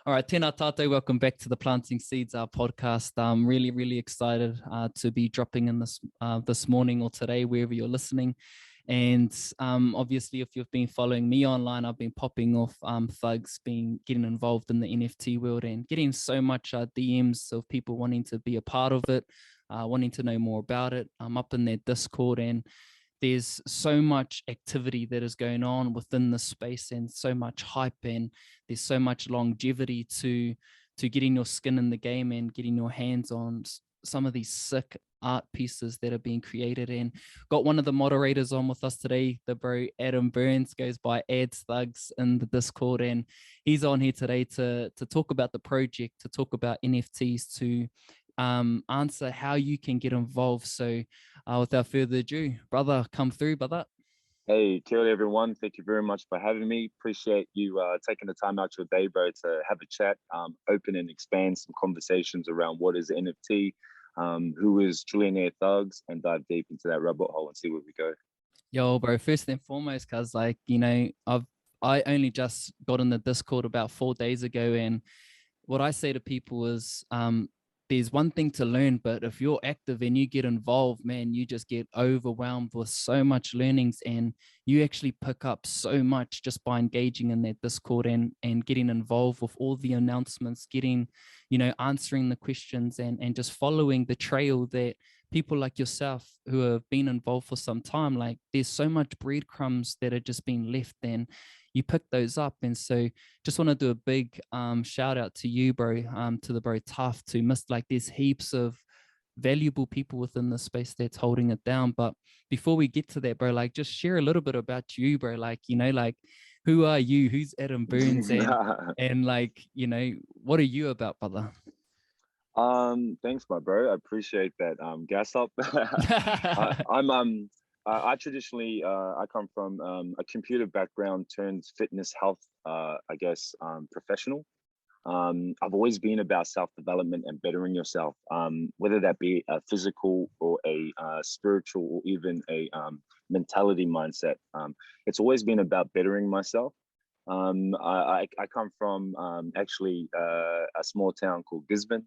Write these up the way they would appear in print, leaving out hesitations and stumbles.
All right, tēnā tātou, welcome back to the Planting Seeds podcast. I'm really excited to be dropping in this morning or today, wherever you're listening. And obviously, if you've been following me online, I've been popping off thugs, getting involved in the NFT world and getting so much DMs of people wanting to be a part of it, wanting to know more about it. I'm up in their Discord, and there's so much activity that is going on within the space and so much hype, and there's so much longevity to getting your skin in the game and getting your hands on some of these sick art pieces that are being created. And got one of the moderators on with us today, the bro Adam Burns, goes by TThugs in the Discord, and he's on here today to talk about the project, to talk about NFTs, to answer how you can get involved. So without further ado, brother, come through, brother. Hey, kia ora, everyone. Thank you very much for having me. Appreciate you taking the time out your day, bro, to have a chat, open and expand some conversations around what is NFT, who is Trillionaire Thugs, and dive deep into that rabbit hole and see where we go. Yo, bro, first and foremost, because like, you know, I only just got in the Discord about 4 days ago, and what I say to people is there's one thing to learn, but if you're active and you get involved, man, you just get overwhelmed with so much learnings, and you actually pick up so much just by engaging in that Discord and getting involved with all the announcements, getting, you know, answering the questions and just following the trail that people like yourself who have been involved for some time, like there's so much breadcrumbs that are just being left, and you pick those up. And so just want to do a big shout out to you, bro, to the bro Tough, to like there's heaps of valuable people within the space that's holding it down. But before we get to that, bro, like just share a little bit about you, bro. Like, you know, like who are you? Who's Adam Burns? And like, you know, what are you about, brother? Thanks, my bro. I appreciate that gas up. I traditionally I come from a computer background turned fitness health professional. I've always been about self-development and bettering yourself, whether that be a physical or a spiritual or even a mentality mindset. It's always been about bettering myself. I come from actually a small town called Gisborne.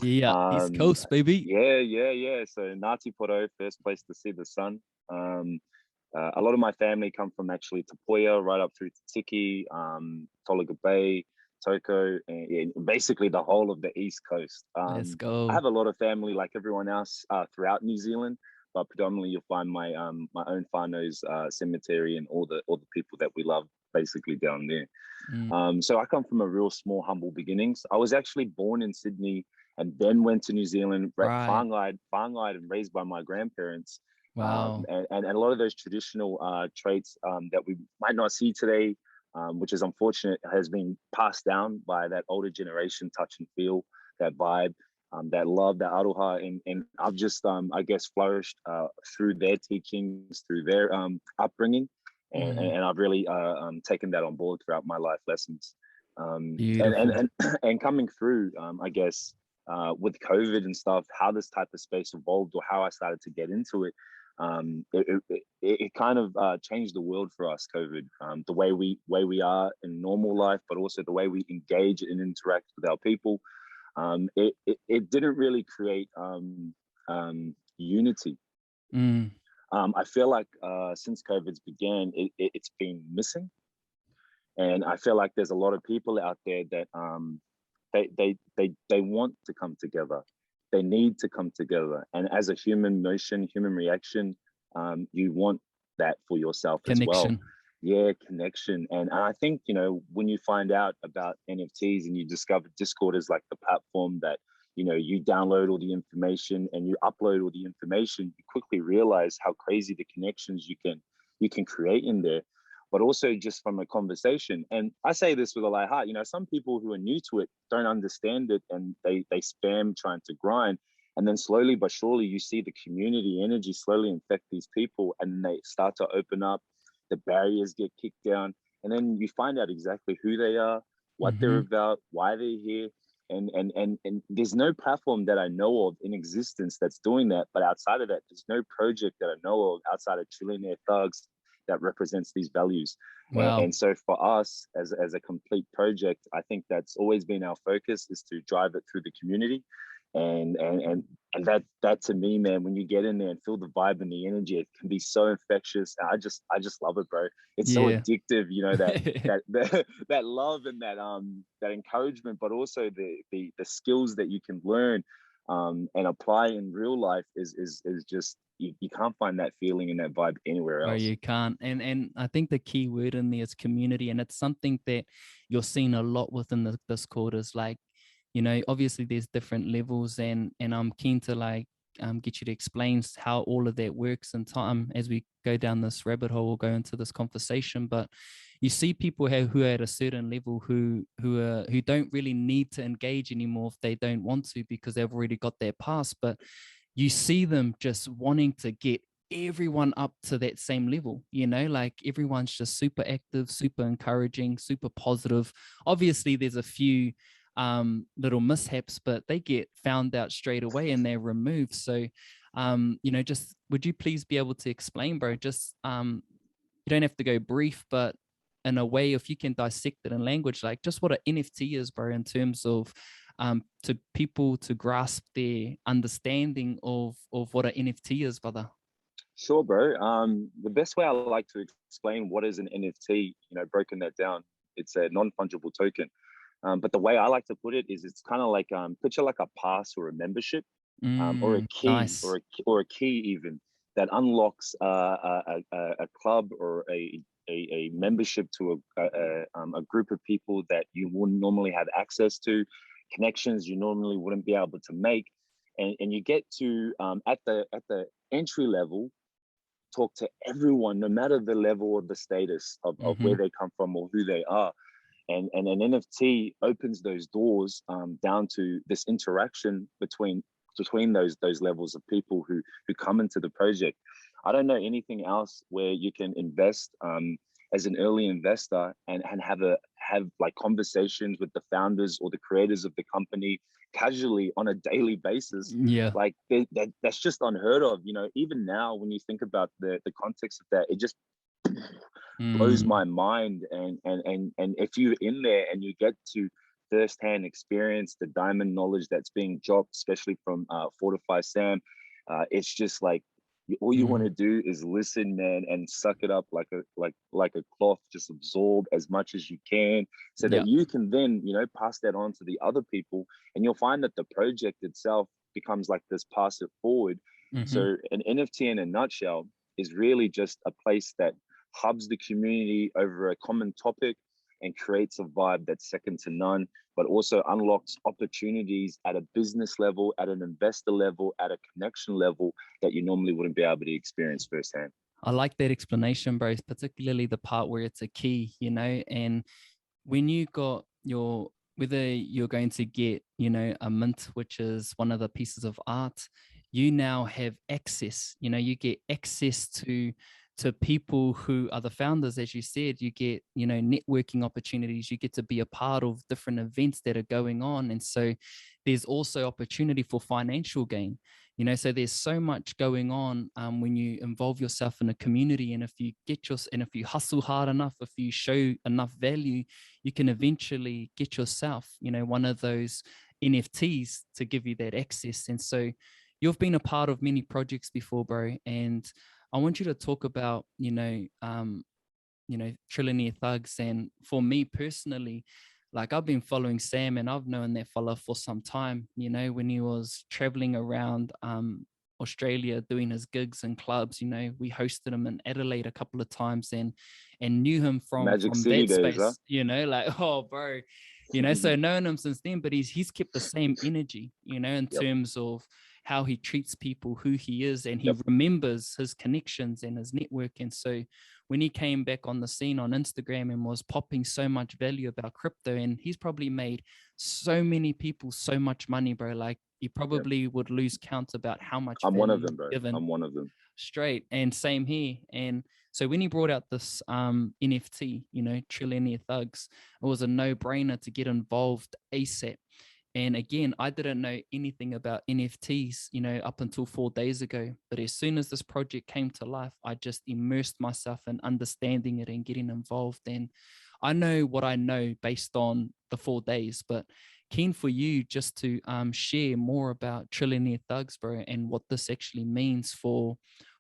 Yeah, East Coast, baby. Yeah. So Ngāti Porou, first place to see the sun. A lot of my family come from actually Te Poia, right up through to Tiki, Tolaga Bay, Toko, and basically the whole of the East Coast. Let's go. I have a lot of family like everyone else throughout New Zealand, but predominantly you'll find my own whānau's cemetery and all the people that we love basically down there. So I come from a real small, humble beginnings. I was actually born in Sydney and then went to New Zealand, whāngai and raised by my grandparents. Wow. And a lot of those traditional traits that we might not see today, which is unfortunate, has been passed down by that older generation, touch and feel, that vibe, that love, that aroha. And I've just, I guess, flourished through their teachings, through their upbringing. And I've really taken that on board throughout my life lessons. And coming through, I guess, with COVID and stuff, how this type of space evolved or how I started to get into it, it kind of changed the world for us, COVID. The way we are in normal life, but also the way we engage and interact with our people. It didn't really create unity. I feel like since COVID's began, it's been missing. And I feel like there's a lot of people out there that they want to come together. They need to come together. And as a human motion, human reaction, you want that for yourself as well. Yeah, connection. And I think, you know, when you find out about NFTs and you discover Discord is like the platform that, you know, you download all the information and you upload all the information, you quickly realize how crazy the connections you can create in there. But also just from a conversation. And I say this with a light heart, you know, some people who are new to it don't understand it and they spam trying to grind. And then slowly but surely you see the community energy slowly infect these people and they start to open up, the barriers get kicked down. And then you find out exactly who they are, what they're about, why they're here. And there's no platform that I know of in existence that's doing that. But outside of that, there's no project that I know of outside of Trillionaire Thugs that represents these values. Wow. And so for us as a complete project, I think that's always been our focus, is to drive it through the community. And that to me, man, when you get in there and feel the vibe and the energy, it can be so infectious. I just love it, bro. It's so addictive, you know, that love and that encouragement, but also the skills that you can learn and apply in real life is just, you can't find that feeling and that vibe anywhere else. Oh, you can't. And I think the key word in there is community, and it's something that you're seeing a lot within the Discord. Is like, you know, obviously there's different levels, and I'm keen to like get you to explain how all of that works in time as we go down this rabbit hole or go into this conversation. But you see people who are at a certain level who don't really need to engage anymore if they don't want to, because they've already got their pass. But you see them just wanting to get everyone up to that same level, you know, like everyone's just super active, super encouraging, super positive. Obviously there's a few little mishaps, but they get found out straight away and they're removed. So you know, just would you please be able to explain, bro, just you don't have to go brief, but in a way, if you can dissect it in language, like just what an NFT is, bro, in terms of to people to grasp their understanding of what an NFT is, brother. Sure, bro. The best way I like to explain what is an NFT, you know, broken that down, it's a non-fungible token. But the way I like to put it is, it's kind of like picture like a pass or a membership, or a key, nice. or a key even that unlocks a club or a membership to a group of people that you wouldn't normally have access to, connections you normally wouldn't be able to make, and you get to at the entry level talk to everyone, no matter the level or the status of where they come from or who they are. And an NFT opens those doors down to this interaction between those levels of people who come into the project. I don't know anything else where you can invest as an early investor and have like conversations with the founders or the creators of the company casually on a daily basis. Yeah, like that's just unheard of. You know, even now when you think about the context of that, it just blows my mind. And if you're in there and you get to firsthand experience the diamond knowledge that's being dropped, especially from Fortify Sam, it's just like all you want to do is listen, man, and suck it up like a cloth. Just absorb as much as you can, so that you can then, you know, pass that on to the other people, and you'll find that the project itself becomes like this pass it forward. So an NFT in a nutshell is really just a place that hubs the community over a common topic and creates a vibe that's second to none, but also unlocks opportunities at a business level, at an investor level, at a connection level that you normally wouldn't be able to experience firsthand. I like that explanation, bro, particularly the part where it's a key, you know, and when you got your, whether you're going to get, you know, a mint, which is one of the pieces of art, you now have access, you know, you get access to people who are the founders. As you said, you get, you know, networking opportunities, you get to be a part of different events that are going on. And so there's also opportunity for financial gain, you know, so there's so much going on when you involve yourself in a community. And if you and if you hustle hard enough, if you show enough value, you can eventually get yourself, you know, one of those NFTs to give you that access. And so you've been a part of many projects before, bro, and I want you to talk about, you know, Trillionaire Thugs. And for me personally, like I've been following Sam, and I've known that fella for some time, you know, when he was traveling around Australia doing his gigs and clubs. You know, we hosted him in Adelaide a couple of times and knew him from Magic City that days, space, huh? You know, like, oh, bro, you know, so knowing him since then, but he's kept the same energy, you know, in terms of how he treats people, who he is, and he remembers his connections and his network. And so when he came back on the scene on Instagram and was popping so much value about crypto, and he's probably made so many people so much money, bro, like you probably would lose count about how much I'm one of them, bro. given. I'm one of them. Straight. And same here. And so when he brought out this NFT, you know, Trillionaire Thugs, it was a no-brainer to get involved ASAP. And again, I didn't know anything about NFTs, you know, up until 4 days ago. But as soon as this project came to life, I just immersed myself in understanding it and getting involved. And I know what I know based on the 4 days, but keen for you just to share more about Trillionaire Thugs, bro, and what this actually means for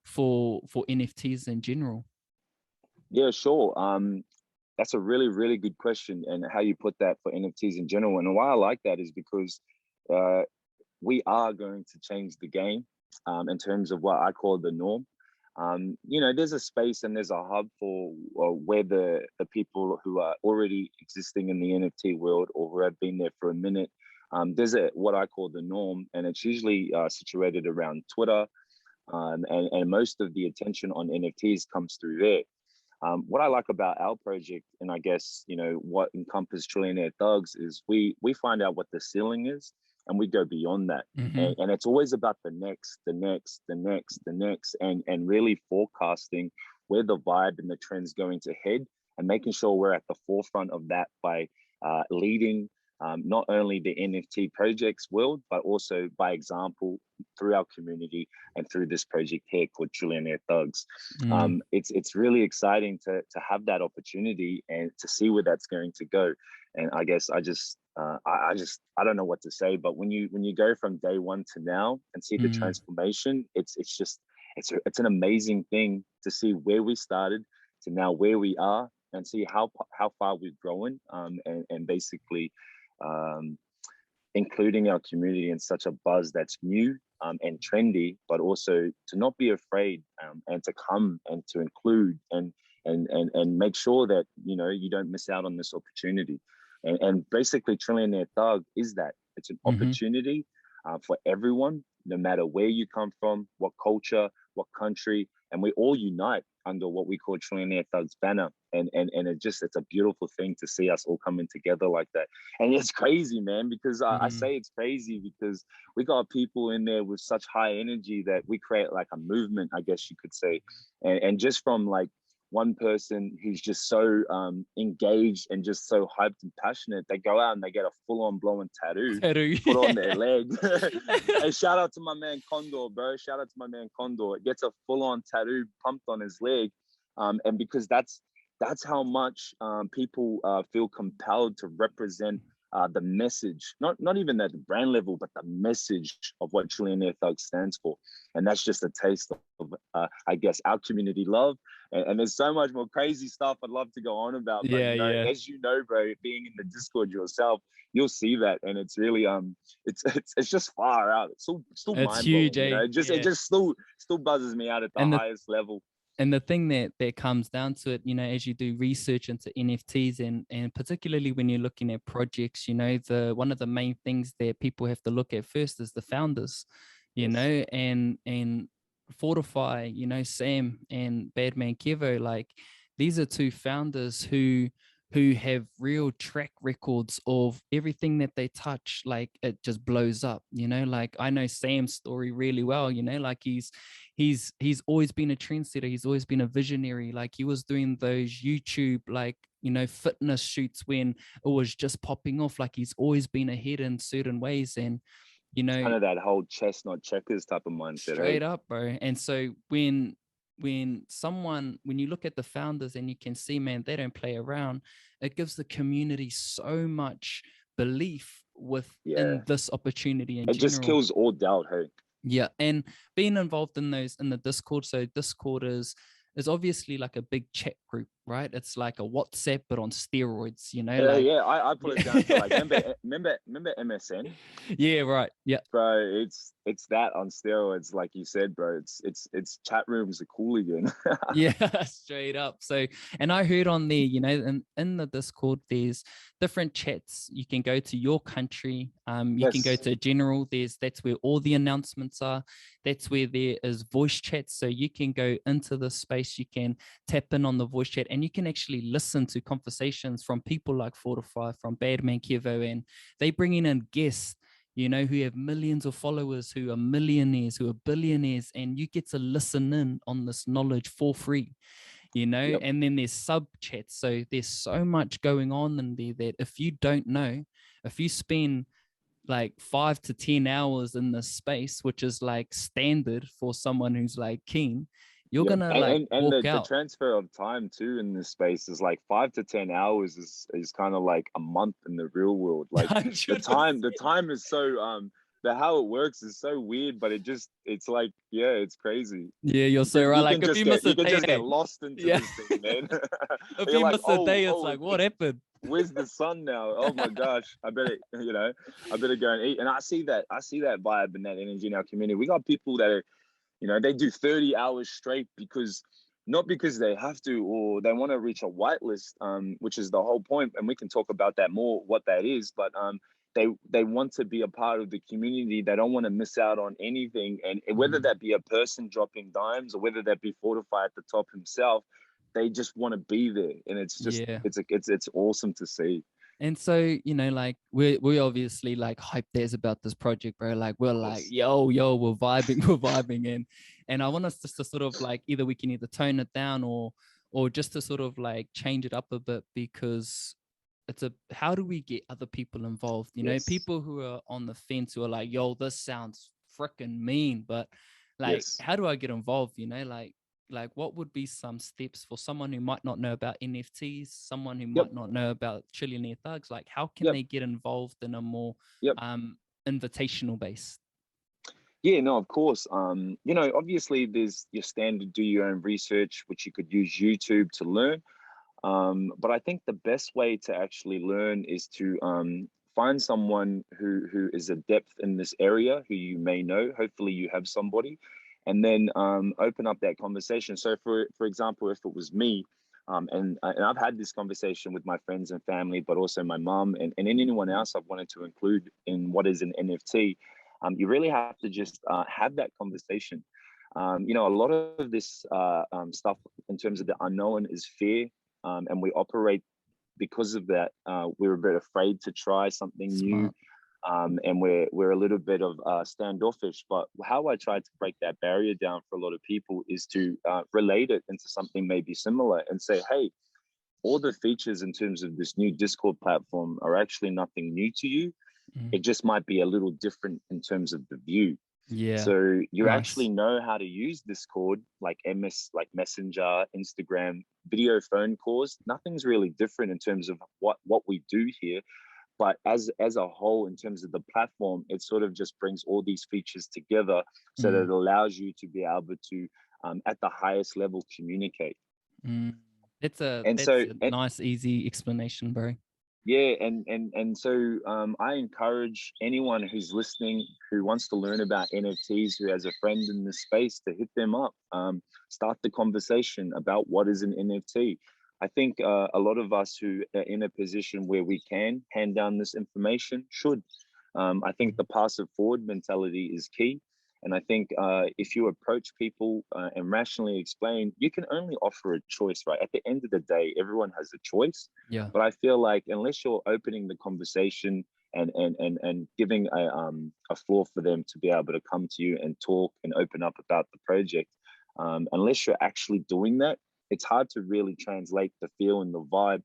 NFTs in general. Yeah, sure. That's a really, really good question, and how you put that for NFTs in general. And why I like that is because we are going to change the game in terms of what I call the norm. You know, there's a space and there's a hub for where the people who are already existing in the NFT world or who have been there for a minute. There's what I call the norm, and it's usually situated around Twitter, and most of the attention on NFTs comes through there. What I like about our project, and I guess, you know, what encompasses Trillionaire Thugs, is we find out what the ceiling is and we go beyond that. And it's always about the next, and really forecasting where the vibe and the trend's going to head, and making sure we're at the forefront of that by leading not only the NFT projects world, but also by example through our community and through this project here called Trillionaire Thugs. It's really exciting to have that opportunity and to see where that's going to go. And I guess I don't know what to say, but when you go from day one to now and see the transformation, it's an amazing thing to see where we started to now where we are, and see how far we've grown, and basically including our community in such a buzz that's new and trendy, but also to not be afraid, and to come and to include and make sure that, you know, you don't miss out on this opportunity. And basically Trillionaire Thug is that. It's an opportunity for everyone, no matter where you come from, what culture, what country, and we all unite under what we call Trillionaire Thugs banner. And it's a beautiful thing to see us all coming together like that. And it's crazy, man, because I say it's crazy because we got people in there with such high energy that we create like a movement, I guess you could say. And just from like one person who's just so engaged and just so hyped and passionate, they go out and they get a full-on blowing tattoo put on their leg. Hey, shout out to my man Condor, bro. Shout out to my man Condor. It gets a full-on tattoo pumped on his leg. And because that's how much people feel compelled to represent the message, not even at the brand level, but the message of what Trillionaire Thugs stands for. And that's just a taste of, I guess, our community love. And there's so much more crazy stuff I'd love to go on about. But, as you know, bro, being in the Discord yourself, you'll see that. And it's really, it's just far out. It's still mind-blowing. Huge, you know? It just still buzzes me out at the highest level. And the thing that comes down to it, you know, as you do research into NFTs and particularly when you're looking at projects, you know, one of the main things that people have to look at first is the founders, you know, and Fortify, you know, Sam and Badman Kevo, like these are two founders who have real track records of everything that they touch, like it just blows up, you know. Like I know Sam's story really well, you know, like he's always been a trendsetter, he's always been a visionary. Like he was doing those YouTube, like, you know, fitness shoots when it was just popping off. Like he's always been ahead in certain ways. And you know, it's kind of that whole chestnut checkers type of mindset, straight up, bro. And so when you look at the founders and you can see, man, they don't play around, it gives the community so much belief in this opportunity in it general. Just kills all doubt. Hey, yeah. And being involved in the Discord, so Discord is obviously like a big chat group, right? It's like a WhatsApp but on steroids, you know. I put it down to like remember MSN? Yeah, right. Yeah, bro, it's that on steroids, like you said, bro. It's chat rooms are cool again. Yeah, straight up. So, and I heard on there, you know, in the Discord, there's different chats. You can go to your country. You can go to general. That's where all the announcements are. That's where there is voice chat. So you can go into the space. You can tap in on the voice chat, and you can actually listen to conversations from people like Fortify, from Badman Kevo, and they bring in guests, you know, who have millions of followers, who are millionaires, who are billionaires, and you get to listen in on this knowledge for free, you know. And then there's sub chats. So there's so much going on in there that if you don't know, if you spend like 5 to 10 hours in this space, which is like standard for someone who's like keen, you're Yep. gonna like And walk the out. transfer of time too in this space is like 5 to 10 hours is kind of like a month in the real world. Like the 100%. time is so the how it works is so weird, but it's like, yeah, it's crazy. Yeah, you're so right. Like if you miss a You can day, just get lost into yeah. this thing, man. If You're you like, miss a day, it's oh, like, what happened? where's the sun now? Oh my gosh, I better, I better go and eat. And I see that vibe and that energy in our community. We got people that are, they do 30 hours straight not because they have to or they want to reach a whitelist, which is the whole point. And we can talk about that more, what that is. But they want to be a part of the community. They don't want to miss out on anything. And whether that be a person dropping dimes or whether that be Fortify at the top himself, they just want to be there. And it's just, Yeah. it's awesome to see. And so, like we obviously like hype there's about this project, bro. Like we're like, yo, we're vibing, we're vibing in. And I want us just to sort of like we can either tone it down or just to sort of like change it up a bit, because how do we get other people involved? People who are on the fence who are like, yo, this sounds freaking mean, but like, how do I get involved? Like what would be some steps for someone who might not know about NFTs, someone who might not know about Trillionaire Thugs? Like how can they get involved in a more invitational base? Yeah, no, of course. Obviously there's your standard do your own research, which you could use YouTube to learn. But I think the best way to actually learn is to find someone who is adept in this area, who you may know. Hopefully you have somebody, and then open up that conversation. So for example, if it was me, and I've had this conversation with my friends and family, but also my mom and anyone else I've wanted to include in what is an NFT, you really have to just have that conversation. A lot of this stuff in terms of the unknown is fear. And we operate because of that. We're a bit afraid to try something new, and we're a little bit of standoffish. But how I try to break that barrier down for a lot of people is to relate it into something maybe similar and say, hey, all the features in terms of this new Discord platform are actually nothing new to you. It just might be a little different in terms of the view. Yeah. So you actually know how to use Discord, like like Messenger, Instagram, video phone calls. Nothing's really different in terms of what we do here. But as a whole, in terms of the platform, it sort of just brings all these features together so that it allows you to be able to, at the highest level, communicate. That's a nice, easy explanation, bro. Yeah, and so I encourage anyone who's listening who wants to learn about NFTs, who has a friend in this space, to hit them up, start the conversation about what is an NFT. I think a lot of us who are in a position where we can hand down this information should. I think the passive forward mentality is key. And I think if you approach people and rationally explain, you can only offer a choice, right? At the end of the day, everyone has a choice. Yeah. But I feel like unless you're opening the conversation and giving a floor for them to be able to come to you and talk and open up about the project, unless you're actually doing that, it's hard to really translate the feel and the vibe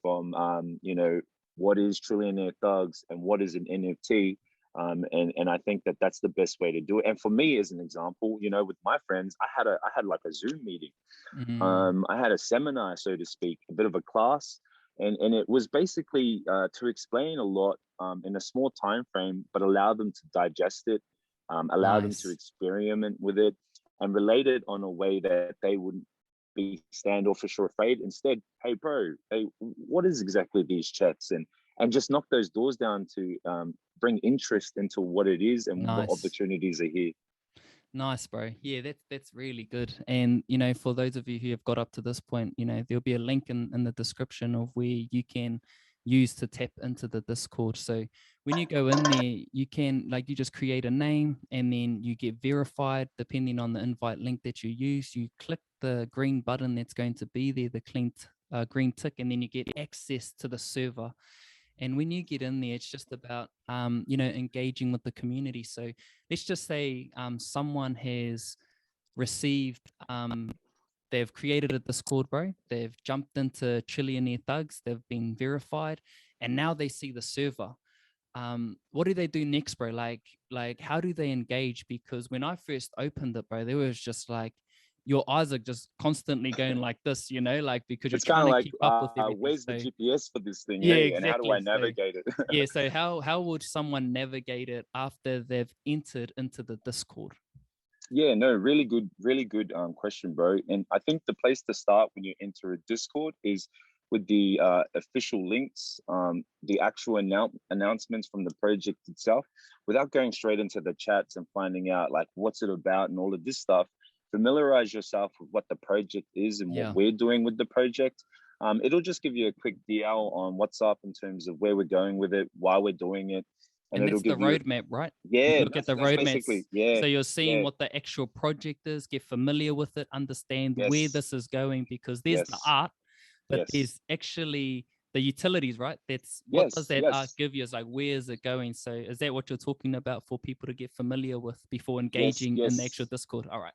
from what is Trillionaire Thugs and what is an NFT. And I think that that's the best way to do it. And for me, as an example, with my friends, I had like a Zoom meeting. I had a seminar, so to speak, a bit of a class, and it was basically to explain a lot in a small time frame, but allow them to digest it, allow them to experiment with it, and relate it on a way that they wouldn't be standoffish or afraid. Instead, hey, bro, hey, what is exactly these chats? And just knock those doors down to bring interest into what it is and what opportunities are here. Nice, bro. Yeah, that's really good. And for those of you who have got up to this point, there'll be a link in the description of where you can use to tap into the Discord. So when you go in there, you can you just create a name and then you get verified depending on the invite link that you use. You click the green button that's going to be there, the green tick, and then you get access to the server. And when you get in there, it's just about, engaging with the community. So let's just say someone has received, they've created a Discord, bro. They've jumped into Trillionaire Thugs. They've been verified. And now they see the server. what do they do next, bro? Like how do they engage? Because when I first opened it, bro, there was just like, your eyes are just constantly going like this, you know, like, because you're It's kind trying of to like, keep up with everything. where's the So GPS for this thing, yeah, hey? And how do I exactly. So navigate it? yeah, so how would someone navigate it after they've entered into the Discord? Yeah, no, really good question, bro. And I think the place to start when you enter a Discord is with the official links, the actual announcements from the project itself, without going straight into the chats and finding out like what's it about and all of this stuff. Familiarize yourself with what the project is and what we're doing with the project. It'll just give you a quick DL on what's up in terms of where we're going with it, why we're doing it. And it'll that's the give you roadmap, right? yeah, You look at the roadmaps. So you're seeing yeah, what the actual project is, get familiar with it, understand where yes, this is going, because there's the yes, art, but yes, there's actually the utilities, right? That's what does yes, that art yes, give you? Is like, where is it going? So is that what you're talking about for people to get familiar with before yes, engaging in the actual yes, Discord? All right.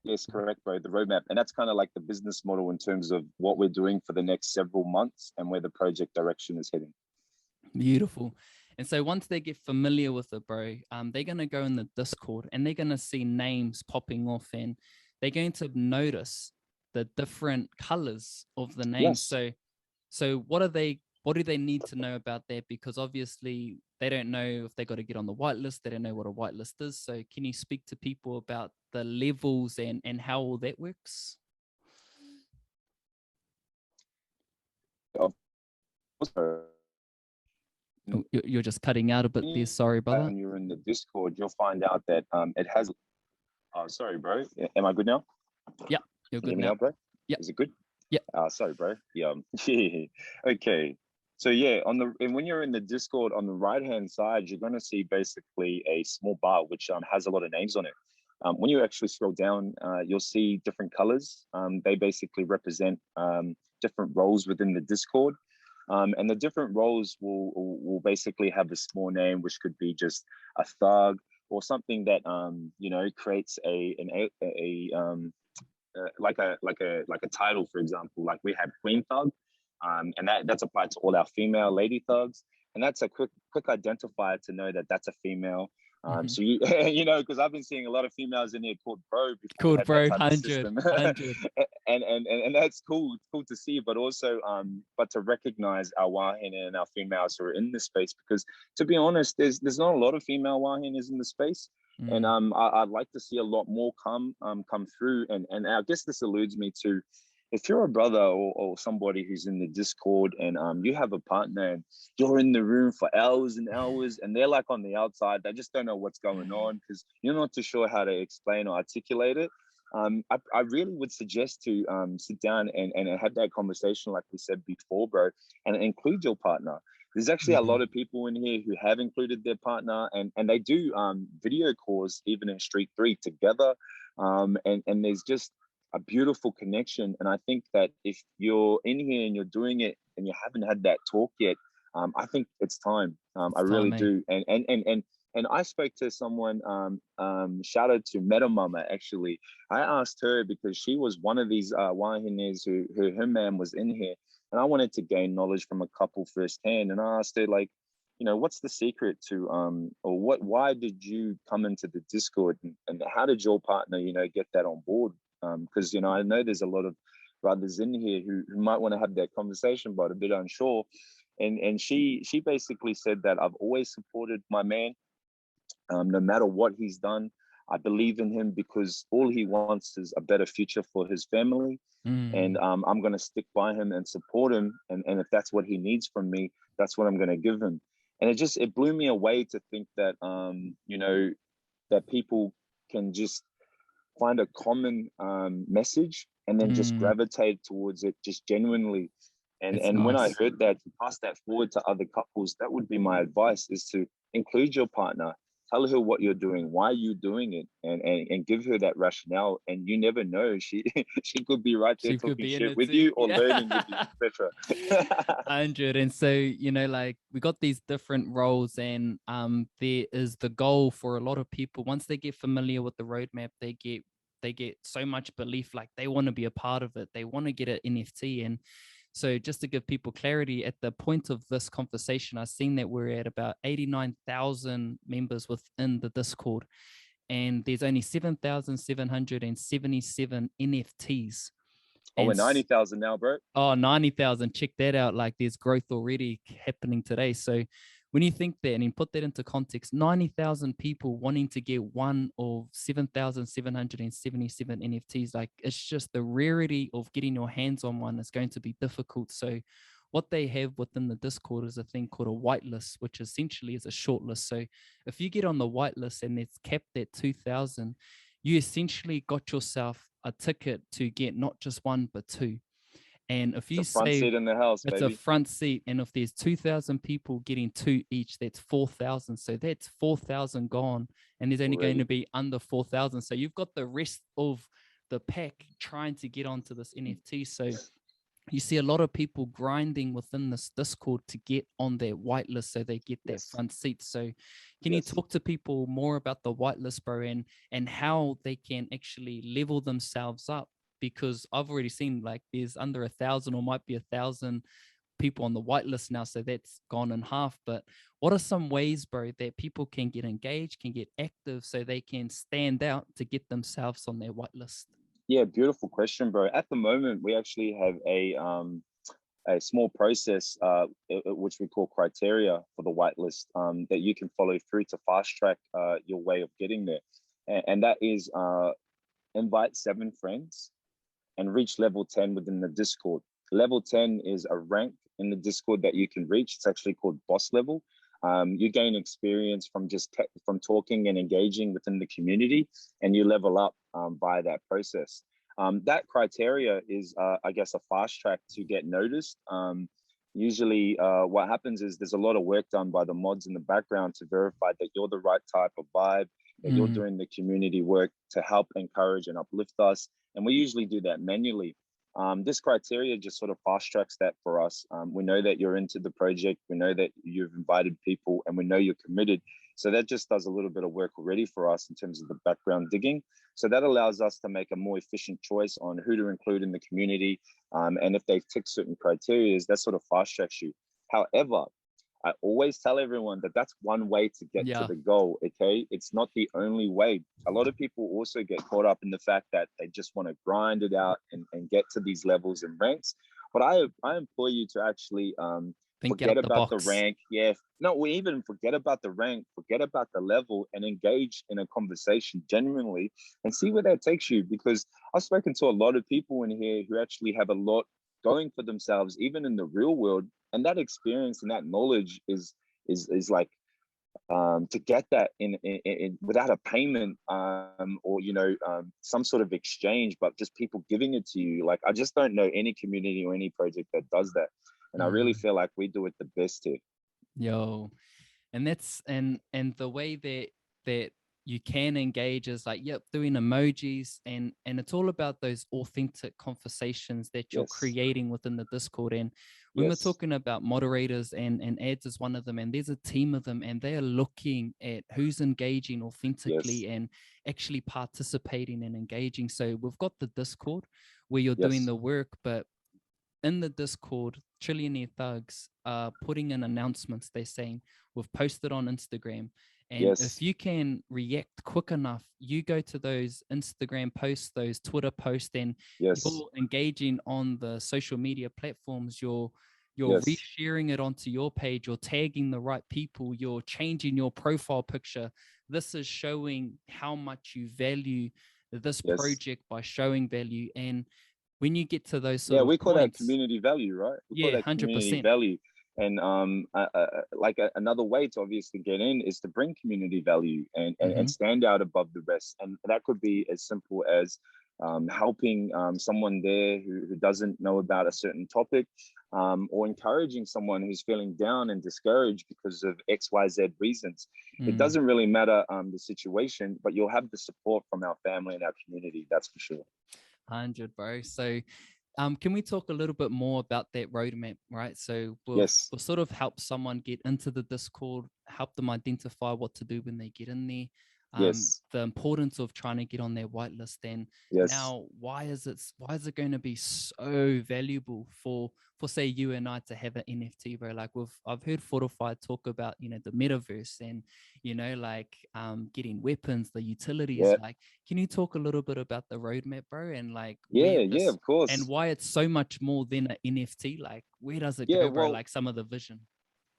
yes, correct, bro. The roadmap. And that's kind of like the business model in terms of what we're doing for the next several months and where the project direction is heading. Beautiful. And so once they get familiar with it, bro, they're going to go in the Discord and they're going to see names popping off, and they're going to notice the different colors of the names. Yes. So what do they need to know about that? Because obviously they don't know if they got to get on the whitelist. They don't know what a whitelist is. So can you speak to people about the levels and how all that works? Oh, you're just cutting out a bit there. Sorry, brother. When you're in the Discord, you'll find out that it has. Oh, sorry, bro. Am I good now? Yeah, you're good now, bro. Yeah. Is it good? Yeah. Sorry, bro. Yeah. Okay. So yeah, and when you're in the Discord on the right hand side, you're gonna see basically a small bar which has a lot of names on it. When you actually scroll down, you'll see different colors. They basically represent different roles within the Discord. And the different roles will basically have a small name, which could be just a thug or something that creates like a title, for example. Like we have Queen Thug, and that's applied to all our female lady thugs, and that's a quick identifier to know that that's a female. So you because I've been seeing a lot of females in here called bro before. Called bro, that type 100, of 100. and that's cool. It's cool to see, but also but to recognize our Wahin and our females who are in this space, because to be honest, there's not a lot of female Wahinas in the space. And I'd like to see a lot more come through. And I guess this alludes me to, if you're a brother or somebody who's in the Discord and you have a partner and you're in the room for hours and hours and they're like on the outside, they just don't know what's going on because you're not too sure how to explain or articulate it. I really would suggest to sit down and have that conversation, like we said before, bro, and include your partner. There's actually a lot of people in here who have included their partner, and they do video calls even in Street 3 together. And there's just a beautiful connection. And I think that if you're in here and you're doing it and you haven't had that talk yet, I think it's time. I really do. And I spoke to someone, shout out to Meta Mama, actually. I asked her because she was one of these Wahineers who her man was in here. And I wanted to gain knowledge from a couple firsthand. And I asked her, like, what's the secret to, or why did you come into the Discord and how did your partner, get that on board? Because, I know there's a lot of brothers in here who might want to have that conversation, but a bit unsure. And she basically said that I've always supported my man, no matter what he's done. I believe in him because all he wants is a better future for his family. And I'm going to stick by him and support him. And if that's what he needs from me, that's what I'm going to give him. And it blew me away to think that, that people can just find a common message and then just gravitate towards it just genuinely. And when I heard that, to pass that forward to other couples, that would be my advice, is to include your partner. Tell her what you're doing, why you're doing it, and give her that rationale. And you never know, she could be right there talking shit with you or learning with you, etc. 100. And so, like, we got these different roles, and there is the goal for a lot of people. Once they get familiar with the roadmap, they get so much belief, like they want to be a part of it. They want to get an NFT. And So just to give people clarity, at the point of this conversation, I've seen that we're at about 89,000 members within the Discord, and there's only 7,777 NFTs. Oh, we're 90,000 now, bro. Oh, 90,000. Check that out. Like, there's growth already happening today. So when you think that and you put that into context, 90,000 people wanting to get one of 7,777 NFTs, like, it's just the rarity of getting your hands on one is going to be difficult. So what they have within the Discord is a thing called a whitelist, which essentially is a shortlist. So if you get on the whitelist and it's capped at 2,000, you essentially got yourself a ticket to get not just one, but two. And if you it's a front seat in the house, it's baby. a front seat, and if there's 2,000 people getting two each, that's 4,000. So that's 4,000 gone, and there's only going to be under 4,000. So you've got the rest of the pack trying to get onto this NFT. So you see a lot of people grinding within this Discord to get on their whitelist so they get that front seat. So can you talk to people more about the whitelist, bro, and how they can actually level themselves up? Because I've already seen, like, there's under 1,000 or might be 1,000 people on the whitelist now. So that's gone in half. But what are some ways, bro, that people can get engaged, can get active so they can stand out to get themselves on their whitelist? Yeah, beautiful question, bro. At the moment, we actually have a small process, which we call criteria for the whitelist, that you can follow through to fast track your way of getting there. And that is invite 7 friends and reach level 10 within the Discord. Level 10 is a rank in the Discord that you can reach. It's actually called boss level. You gain experience from from talking and engaging within the community, and you level up via that process. That criteria is, I guess, a fast track to get noticed. Usually what happens is there's a lot of work done by the mods in the background to verify that you're the right type of vibe, that you're doing the community work to help encourage and uplift us. And we usually do that manually. This criteria just sort of fast tracks that for us. We know that you're into the project. We know that you've invited people, and we know you're committed. So that just does a little bit of work already for us in terms of the background digging. So that allows us to make a more efficient choice on who to include in the community. And if they tick certain criteria, that sort of fast tracks you. However, I always tell everyone that that's one way to get to the goal, okay? It's not the only way. A lot of people also get caught up in the fact that they just want to grind it out and get to these levels and ranks. But I implore you to actually forget about the rank. Yeah, no, we even forget about the rank, forget about the level, and engage in a conversation genuinely and see where that takes you. Because I've spoken to a lot of people in here who actually have a lot going for themselves, even in the real world. And that experience and that knowledge is like to get that in without a payment or some sort of exchange, but just people giving it to you. Like, I just don't know any community or any project that does that, and I really feel like we do it the best here. Yo, and that's and the way that you can engage is like, doing emojis, and it's all about those authentic conversations that you're creating within the Discord. And when we're talking about moderators and ads is one of them, and there's a team of them, and they are looking at who's engaging authentically and actually participating and engaging. So we've got the Discord where you're doing the work, but in the Discord, Trillionaire Thugs are putting in announcements. They're saying, we've posted on Instagram. And if you can react quick enough, you go to those Instagram posts, those Twitter posts, and you're engaging on the social media platforms. You're resharing it onto your page. You're tagging the right people. You're changing your profile picture. This is showing how much you value this project by showing value. And when you get to those sort of we call points, that community value, right? We call that 100%. community value. And another way to obviously get in is to bring community value and stand out above the rest. And that could be as simple as helping someone there who doesn't know about a certain topic, or encouraging someone who's feeling down and discouraged because of XYZ reasons. It doesn't really matter the situation, but you'll have the support from our family and our community, that's for sure. 100, bro. So can we talk a little bit more about that roadmap, right? So we'll sort of help someone get into the Discord, help them identify what to do when they get in there. Yes. the importance of trying to get on their whitelist. And Yes. now, why is it going to be so valuable for say you and I to have an NFT, bro? Like I've heard Fortify talk about, you know, the metaverse and, you know, like getting weapons, the utilities. Yeah. Like, can you talk a little bit about the roadmap, bro? And like Yeah, of course. and why it's so much more than an NFT? Like, where does it Yeah, go, bro? well, Like some of the vision.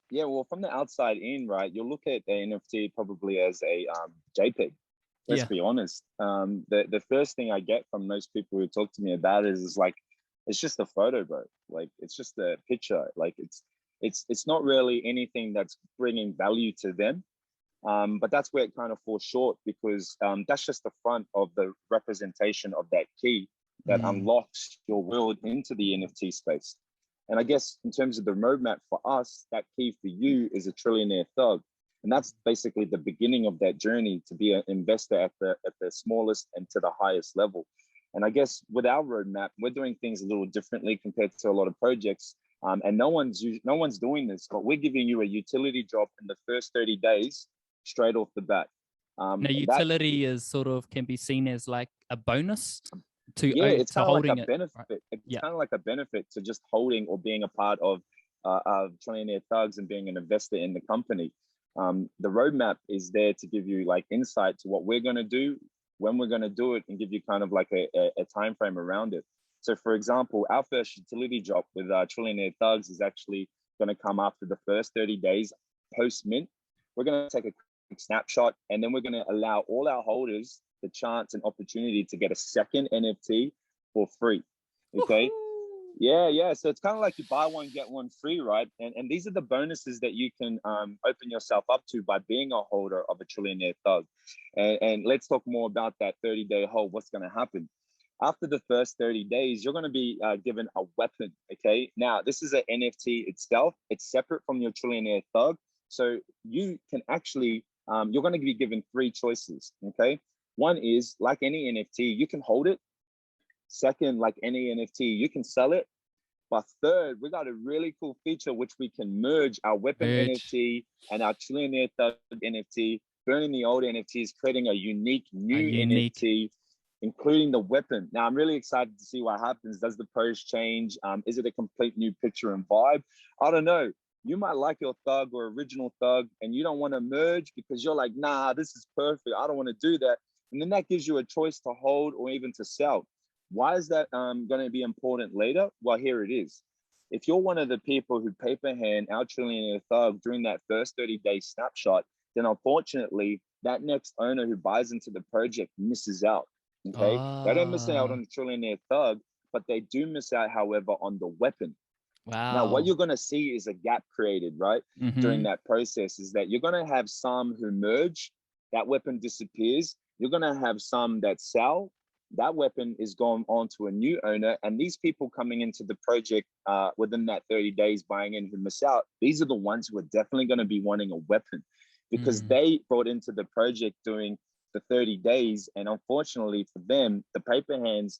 Yeah, well, from the outside in, right, you'll look at the NFT probably as a JPEG. Let's be honest. The first thing I get from most people who talk to me about it is like, it's just a photo, bro. Like, it's just a picture. Like, it's not really anything that's bringing value to them. But that's where it kind of falls short, because that's just the front of the representation of that key that unlocks your world into the NFT space. And I guess in terms of the roadmap for us, that key for you is a Trillionaire Thug. And that's basically the beginning of that journey to be an investor at the smallest and to the highest level. And I guess with our roadmap, we're doing things a little differently compared to a lot of projects. And no one's doing this, but we're giving you a utility drop in the first 30 days straight off the bat. Now, utility is sort of can be seen as like a bonus to it's to holding like a benefit. Right. It's kind of like a benefit to just holding or being a part of Trillionaire Thugs and being an investor in the company. The roadmap is there to give you like insight to what we're going to do, when we're going to do it, and give you kind of like a time frame around it. So, for example, our first utility drop with Trillionaire Thugs is actually going to come after the first 30 days post mint. We're going to take a quick snapshot, and then we're going to allow all our holders the chance and opportunity to get a second NFT for free. Okay. Yeah. So it's kind of like you buy one, get one free, right? And these are the bonuses that you can open yourself up to by being a holder of a Trillionaire Thug. And let's talk more about that 30-day hold. What's going to happen? After the first 30 days, you're going to be given a weapon. Okay. Now, this is an NFT itself. It's separate from your Trillionaire Thug. So you can actually, you're going to be given 3 choices. Okay. One is, like any NFT, you can hold it. Second, like any NFT, you can sell it. But third, we got a really cool feature which we can merge our weapon NFT and our Trillionaire Thug NFT, burning the old NFTs, creating a unique new NFT, including the weapon. Now, I'm really excited to see what happens. Does the pose change? Is it a complete new picture and vibe? I don't know. You might like your thug or original thug and you don't want to merge because you're like, nah, this is perfect. I don't want to do that. And then that gives you a choice to hold or even to sell. Why is that going to be important later? Well, here it is. If you're one of the people who paper hand our Trillionaire Thug during that first 30-day snapshot, then unfortunately, that next owner who buys into the project misses out. Okay. They don't miss out on the Trillionaire Thug, but they do miss out, however, on the weapon. Wow. Now, what you're going to see is a gap created, right? During that process is that you're going to have some who merge, that weapon disappears. You're going to have some that sell, that weapon is gone on to a new owner. And these people coming into the project within that 30 days buying in who miss out, these are the ones who are definitely going to be wanting a weapon because they brought into the project during the 30 days. And unfortunately for them, the paper hands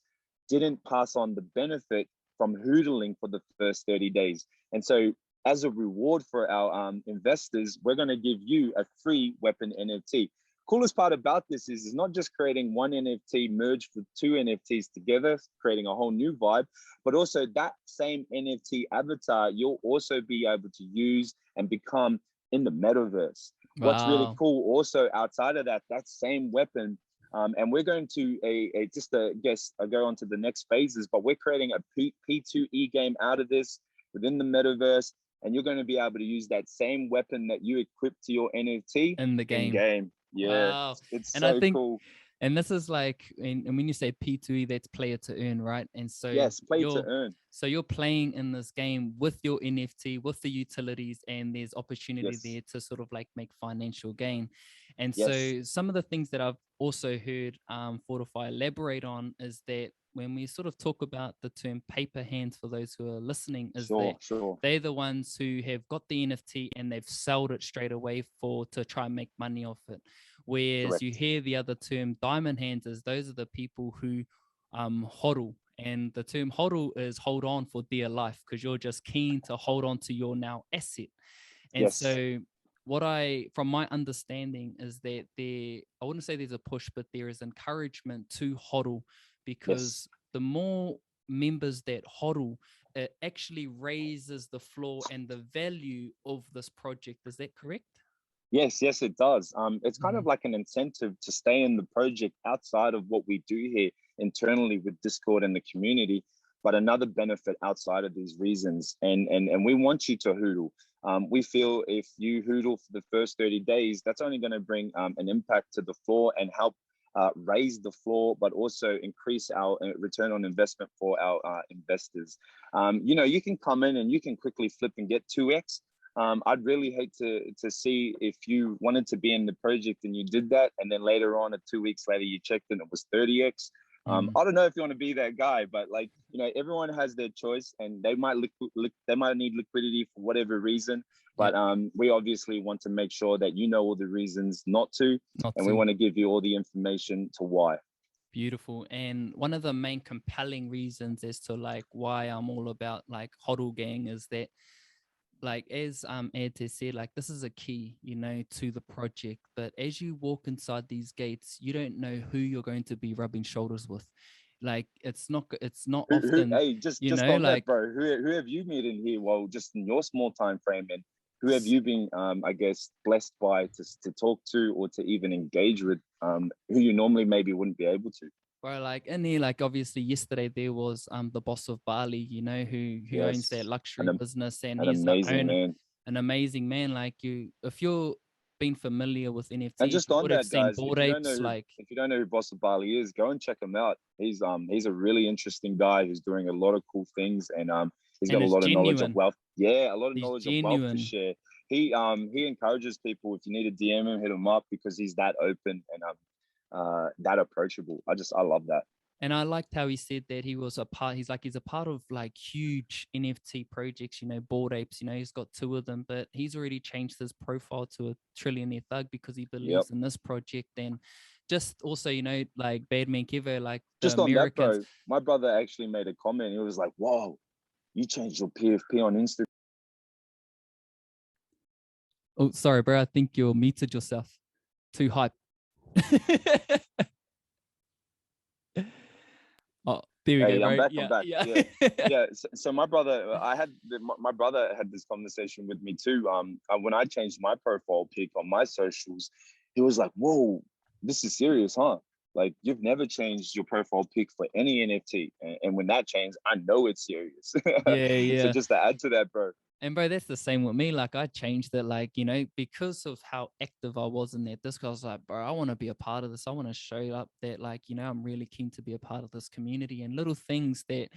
didn't pass on the benefit from hoodling for the first 30 days. And so as a reward for our investors, we're going to give you a free weapon NFT. Coolest part about this is it's not just creating one NFT merged with 2 NFTs together, creating a whole new vibe, but also that same NFT avatar, you'll also be able to use and become in the metaverse. Wow. What's really cool also outside of that, that same weapon, and we're going to go on to the next phases, but we're creating a P2E game out of this within the metaverse. And you're going to be able to use that same weapon that you equip to your NFT in the game. Yeah, wow. It's and so I think, cool. And this is like, and when you say P2E, that's player to earn, right? And so yes, play to earn. So you're playing in this game with your NFT, with the utilities, and there's opportunity there to sort of like make financial gain. And so some of the things that I've also heard Fortify elaborate on is that when we sort of talk about the term paper hands for those who are listening, is that they're the ones who have got the NFT and they've sold it straight away to try and make money off it. Whereas you hear the other term diamond hands is those are the people who hodl. And the term hodl is hold on for dear life because you're just keen to hold on to your now asset. And so from my understanding is that I wouldn't say there's a push, but there is encouragement to hodl, because the more members that hodl, it actually raises the floor and the value of this project. Is that correct? Yes, it does. It's kind of like an incentive to stay in the project outside of what we do here internally with Discord and the community, but another benefit outside of these reasons. And we want you to hoodle. We feel if you hoodle for the first 30 days, that's only going to bring an impact to the floor and help raise the floor, but also increase our return on investment for our investors. You know, you can come in and you can quickly flip and get 2x. I'd really hate to see if you wanted to be in the project and you did that, and then later on, 2 weeks later, you checked and it was 30x. I don't know if you want to be that guy, but like, you know, everyone has their choice, and they might need liquidity for whatever reason. But we obviously want to make sure that you know all the reasons not to, we want to give you all the information to why. Beautiful. And one of the main compelling reasons as to like why I'm all about like hodl gang is that, like, as Ante said, like, this is a key, you know, to the project. But as you walk inside these gates, you don't know who you're going to be rubbing shoulders with. Like, it's not often. Hey, just on like, that, bro. Who have you met in here? Well, just in your small time frame, and who have you been, I guess, blessed by to talk to or to even engage with, who you normally maybe wouldn't be able to? Bro, like in here, like obviously yesterday there was the boss of Bali, you know, who owns that luxury business, and he's an amazing man. Like, if you're been familiar with NFTs, and just on that, guys, if you don't know who Boss of Bali is, go and check him out. He's a really interesting guy who's doing a lot of cool things, and he's got a lot of knowledge of wealth. Yeah, a lot of knowledge of wealth to share. He encourages people, if you need to DM him, hit him up, because he's that open and that approachable. I love that. And I liked how he said that he was a part. He's a part of like huge NFT projects, you know, Bored Apes. You know, he's got 2 of them, but he's already changed his profile to a Trillionaire Thug because he believes in this project. And just also, you know, like Badman Kevo, like just on that, bro. My brother actually made a comment. He was like, "Whoa, you changed your PFP on Instagram." Oh, sorry, bro. I think you muted yourself. Too hype. Oh, there we go. I'm back. Yeah. So my brother, my brother had this conversation with me too. When I changed my profile pic on my socials, he was like, "Whoa, this is serious, huh? Like, you've never changed your profile pic for any NFT, and when that changed, I know it's serious." Yeah. So just to add to that, bro. And bro, that's the same with me. Like, I changed it, like, you know, because of how active I was in that Discord. I was like, bro, I want to be a part of this. I want to show up that, like, you know, I'm really keen to be a part of this community. And little things that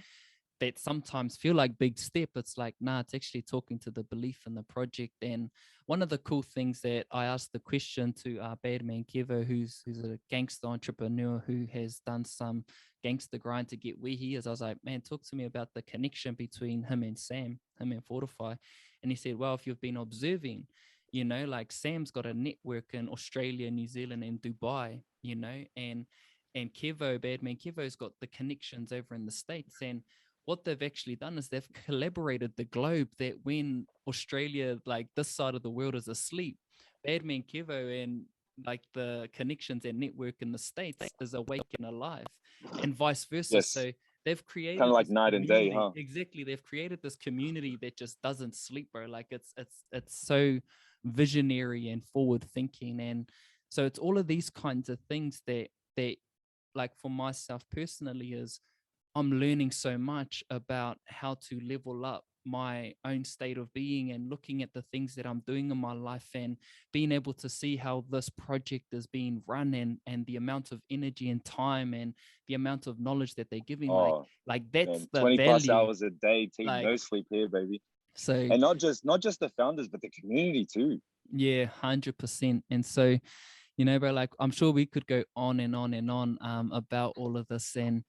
sometimes feel like big step, it's like, nah, it's actually talking to the belief in the project. And one of the cool things that I asked the question to Badman Kevo, who's a gangster entrepreneur who has done some gangster grind to get where he is. I was like, man, talk to me about the connection between him and Fortify. And he said, well, if you've been observing, you know, like, Sam's got a network in Australia, New Zealand, and Dubai, you know, and Badman Kevo's got the connections over in the States. And what they've actually done is they've collaborated the globe, that when Australia, like this side of the world, is asleep, Badman Kevo and like the connections and network in the States is awake and alive, and vice versa. Yes. So they've created kind of like night and day, huh? Exactly. They've created this community that just doesn't sleep, bro. Like, it's so visionary and forward thinking. And so it's all of these kinds of things that like, for myself personally, is I'm learning so much about how to level up my own state of being, and looking at the things that I'm doing in my life, and being able to see how this project is being run, and the amount of energy and time and the amount of knowledge that they're giving. Like that's, man, the 20 value. plus hours a day, team, like, no sleep here, baby. So, and not just the founders, but the community too. Yeah, 100%. And so, you know, bro, like, I'm sure we could go on and on and on about all of this. And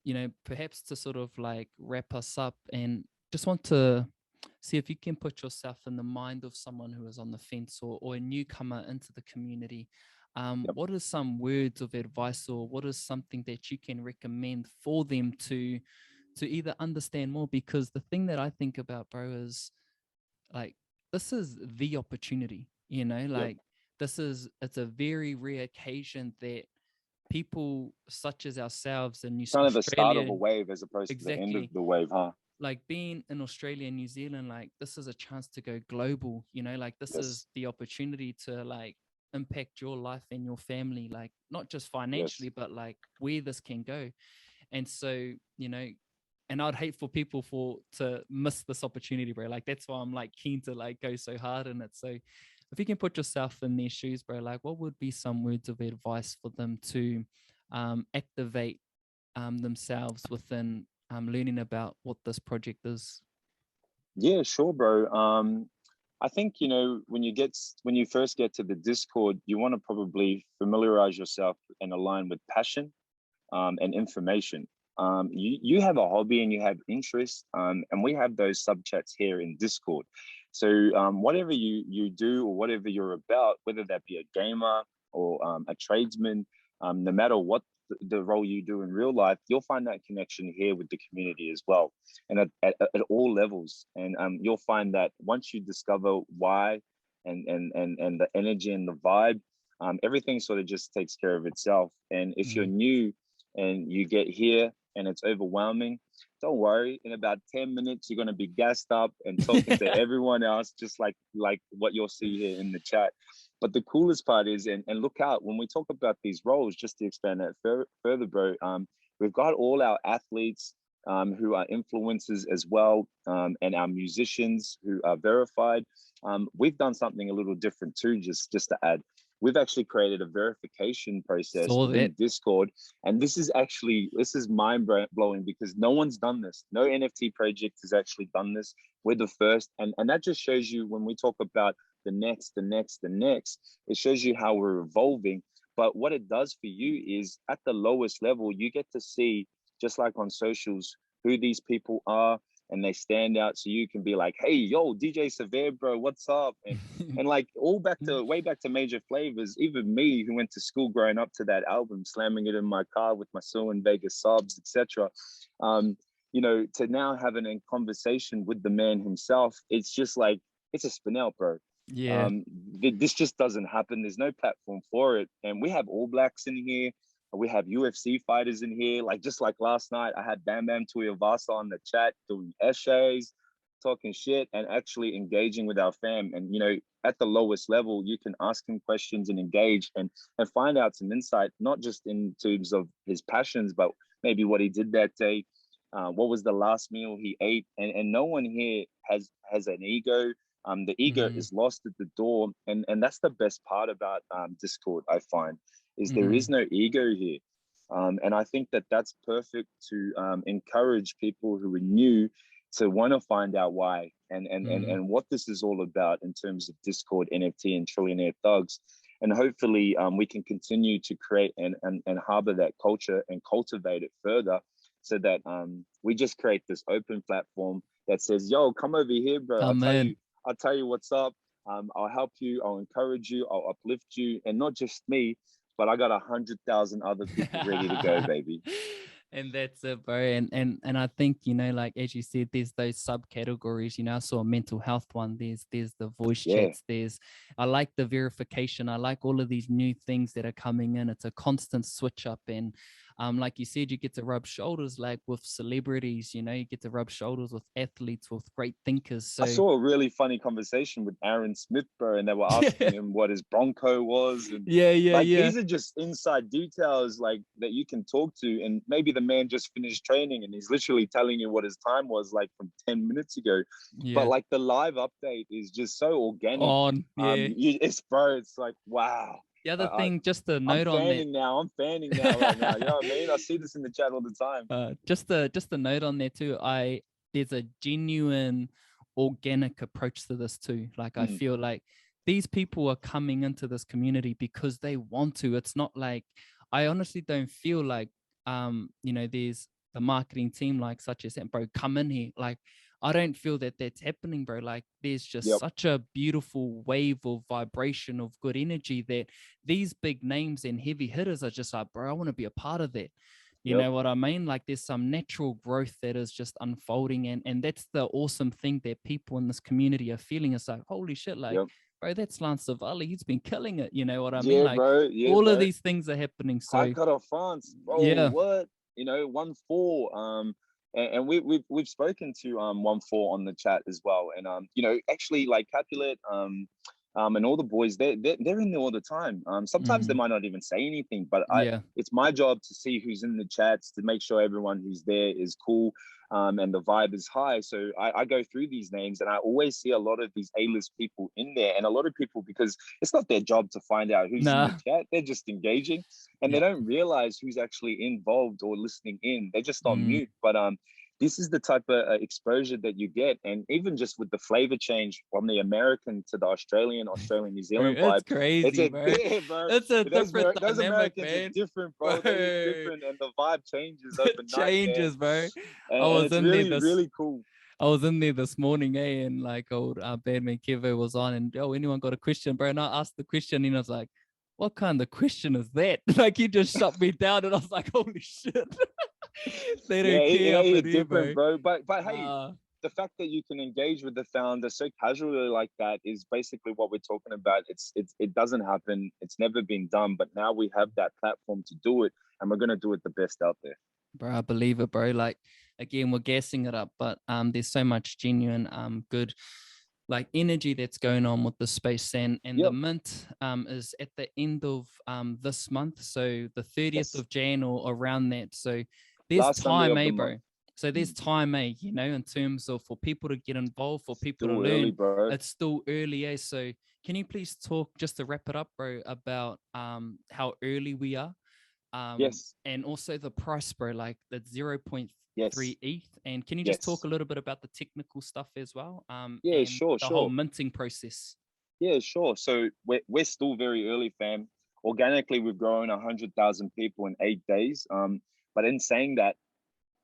you know, perhaps to sort of like wrap us up, and just want to see if you can put yourself in the mind of someone who is on the fence, or a newcomer into the community. What are some words of advice, or what is something that you can recommend for them to either understand more? Because the thing that I think about, bro, is like, this is the opportunity, like it's a very rare occasion that people such as ourselves in kind of Australia, the start of a wave as opposed to the end of the wave, huh? Like being in Australia and New Zealand, like this is a chance to go global, like this is the opportunity to like impact your life and your family, like not just financially, but like where this can go. And so, and I'd hate for people to miss this opportunity, bro. Like that's why I'm like keen to like go so hard in it. So if you can put yourself in their shoes, bro, like what would be some words of advice for them to activate themselves within learning about what this project is? Yeah, sure, bro. I think, when you first get to the Discord, you want to probably familiarize yourself and align with passion and information. You have a hobby and you have interest, and we have those sub chats here in Discord. So whatever you do or whatever you're about, whether that be a gamer or a tradesman, no matter what the role you do in real life, you'll find that connection here with the community as well, and at all levels. And you'll find that once you discover why and the energy and the vibe, everything sort of just takes care of itself. And if you're new and you get here and it's overwhelming, don't worry. In about 10 minutes, you're going to be gassed up and talking to everyone else, just like what you'll see here in the chat. But the coolest part is, and look out, when we talk about these roles, just to expand that further, bro, we've got all our athletes who are influencers as well, and our musicians who are verified. We've done something a little different too, just to add. We've actually created a verification process in Discord. And this is mind blowing because no one's done this. No NFT project has actually done this. We're the first. And that just shows you, when we talk about the next, it shows you how we're evolving. But what it does for you is at the lowest level, you get to see, just like on socials, who these people are, and they stand out, so you can be like, hey, yo, DJ Severe, bro, what's up? And like way back to Major Flavors, even me who went to school growing up to that album, slamming it in my car with my Sue and Vegas subs, etc. To now having a conversation with the man himself, it's just like, it's a spin out, bro. Yeah. This just doesn't happen. There's no platform for it. And we have All Blacks in here. We have UFC fighters in here. Just like last night, I had Bam Bam Tuivasa on the chat doing essays, talking shit, and actually engaging with our fam. And, at the lowest level, you can ask him questions and engage and find out some insight, not just in terms of his passions, but maybe what he did that day. What was the last meal he ate? And no one here has an ego. The ego is lost at the door. And that's the best part about Discord, I find. Is there is no ego here. And I think that's perfect to encourage people who are new to want to find out why and what this is all about in terms of Discord, NFT, and Trillionaire Thugs. And hopefully we can continue to create and harbor that culture and cultivate it further, so that we just create this open platform that says, yo, come over here, bro. I'll tell you what's up. I'll help you. I'll encourage you. I'll uplift you. And not just me, but I got 100,000 other people ready to go, baby. And that's it, bro. And I think, like, as you said, there's those subcategories. I saw a mental health one. There's the voice chats. I like the verification. I like all of these new things that are coming in. It's a constant switch up. And like you said, you get to rub shoulders like with celebrities, you get to rub shoulders with athletes, with great thinkers. So I saw a really funny conversation with Aaron Smith, bro, and they were asking him what his Bronco was. And these are just inside details that you can talk to. And maybe the man just finished training and he's literally telling you what his time was from 10 minutes ago. But the live update is just so organic. It's like, wow. The other thing, just to note on that. I'm fanning now right now. You know what I mean? I see this in the chat all the time. Just a note on there too. There's a genuine organic approach to this too. Like I feel like these people are coming into this community because they want to. It's not like, I honestly don't feel like there's the marketing team such as that, bro, come in here. Like I don't feel that that's happening, bro. Like there's just such a beautiful wave of vibration of good energy that these big names and heavy hitters are just like, bro, I want to be a part of that. You know what I mean? Like there's some natural growth that is just unfolding, and that's the awesome thing that people in this community are feeling. It's like, holy shit, like, bro, that's Lance Savali. He's been killing it. You know what I mean? Like all of these things are happening. So High cut of France, bro. What? You know, 1-4. And we've spoken to 1-4 on the chat as well. And you know, actually like Capulet, and all the boys, they're in there all the time. Sometimes they might not even say anything, but it's my job to see who's in the chats, to make sure everyone who's there is cool, and the vibe is high. So I go through these names, and I always see a lot of these A-list people in there, and a lot of people, because it's not their job to find out who's in the chat. They're just engaging, and they don't realize who's actually involved or listening in. They're just on mute. But this is the type of exposure that you get. And even just with the flavor change from the American to the Australian, New Zealand vibe. It's crazy, bro. It's a different those dynamic, Americans man. are different, bro. They're different, and the vibe changes overnight. It changes, man. And it's really cool. I was in there this morning, and like old Badman Kevo was on, and anyone got a question, bro? And I asked the question, and I was like, what kind of question is that? Like he just shut me down, and I was like, holy shit. They don't care up in here, different, bro. But hey, the fact that you can engage with the founder so casually like that is basically what we're talking about. It doesn't happen. It's never been done, but now we have that platform to do it, and we're gonna do it the best out there. Bro, I believe it, bro. Like again, we're gassing it up, but there's so much genuine good like energy that's going on with the space, and the mint is at the end of this month, so the 30th of Jan or around that. So there's time, bro. So there's time, you know, in terms of for people to get involved, for people to learn. Bro. It's still early, So can you please talk, just to wrap it up, bro, about how early we are? And also the price, bro, like the 0.3 ETH. And can you just talk a little bit about the technical stuff as well? Sure. The whole minting process. Yeah, sure. So we're still very early, fam. Organically, we've grown 100,000 people in 8 days. But in saying that,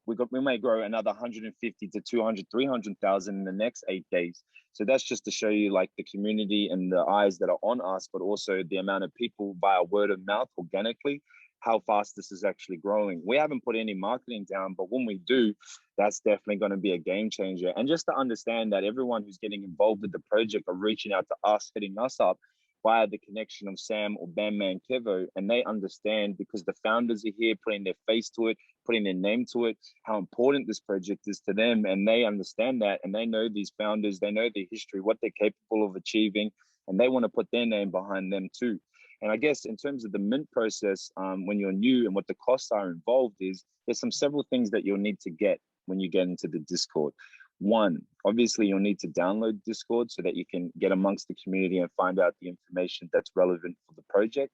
we may grow another 150 to 200, 300,000 in the next 8 days. So that's just to show you like the community and the eyes that are on us, but also the amount of people via word of mouth organically, how fast this is actually growing. We haven't put any marketing down, but when we do, that's definitely going to be a game changer. And just to understand that everyone who's getting involved with the project are reaching out to us, hitting us up via the connection of Sam or Bandman Kevo, and they understand because the founders are here putting their face to it, putting their name to it, how important this project is to them, and they understand that, and they know these founders, they know their history, what they're capable of achieving, and they want to put their name behind them too. And I guess in terms of the mint process, when you're new and what the costs are involved is, there's several things that you'll need to get when you get into the Discord. One, obviously you'll need to download Discord so that you can get amongst the community and find out the information that's relevant for the project.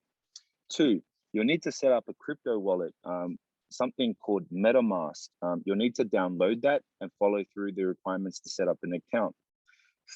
Two, you'll need to set up a crypto wallet, something called MetaMask. You'll need to download that and follow through the requirements to set up an account.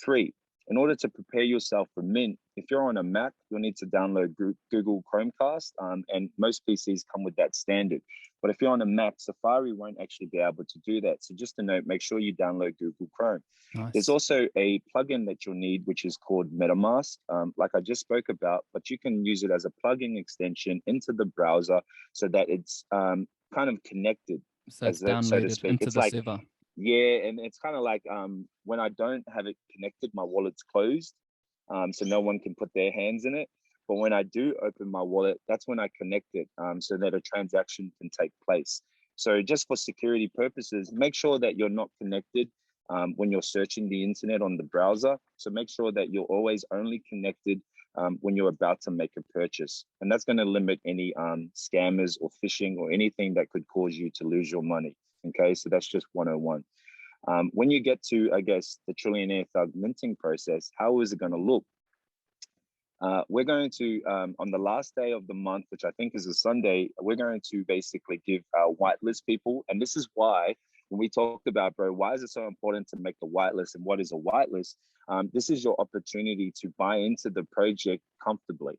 Three, in order to prepare yourself for mint, if you're on a Mac, you'll need to download Google Chromecast, and most PCs come with that standard. But if you're on a Mac, Safari won't actually be able to do that. So just a note, make sure you download Google Chrome. Nice. There's also a plugin that you'll need, which is called MetaMask, like I just spoke about, but you can use it as a plugin extension into the browser so that it's kind of connected, so it's downloaded so to speak. Into the server. Yeah, and it's kind of like when I don't have it connected, my wallet's closed, so no one can put their hands in it. But when I do open my wallet, that's when I connect it, so that a transaction can take place. So just for security purposes, make sure that you're not connected when you're searching the internet on the browser. So make sure that you're always only connected when you're about to make a purchase. And that's going to limit any scammers or phishing or anything that could cause you to lose your money. Okay, so that's just 101. When you get to, I guess, the Trillionaire Thug minting process, how is it going to look? We're going to, on the last day of the month, which I think is a Sunday, we're going to basically give our whitelist people. And this is why, when we talked about, bro, why is it so important to make the whitelist and what is a whitelist? This is your opportunity to buy into the project comfortably.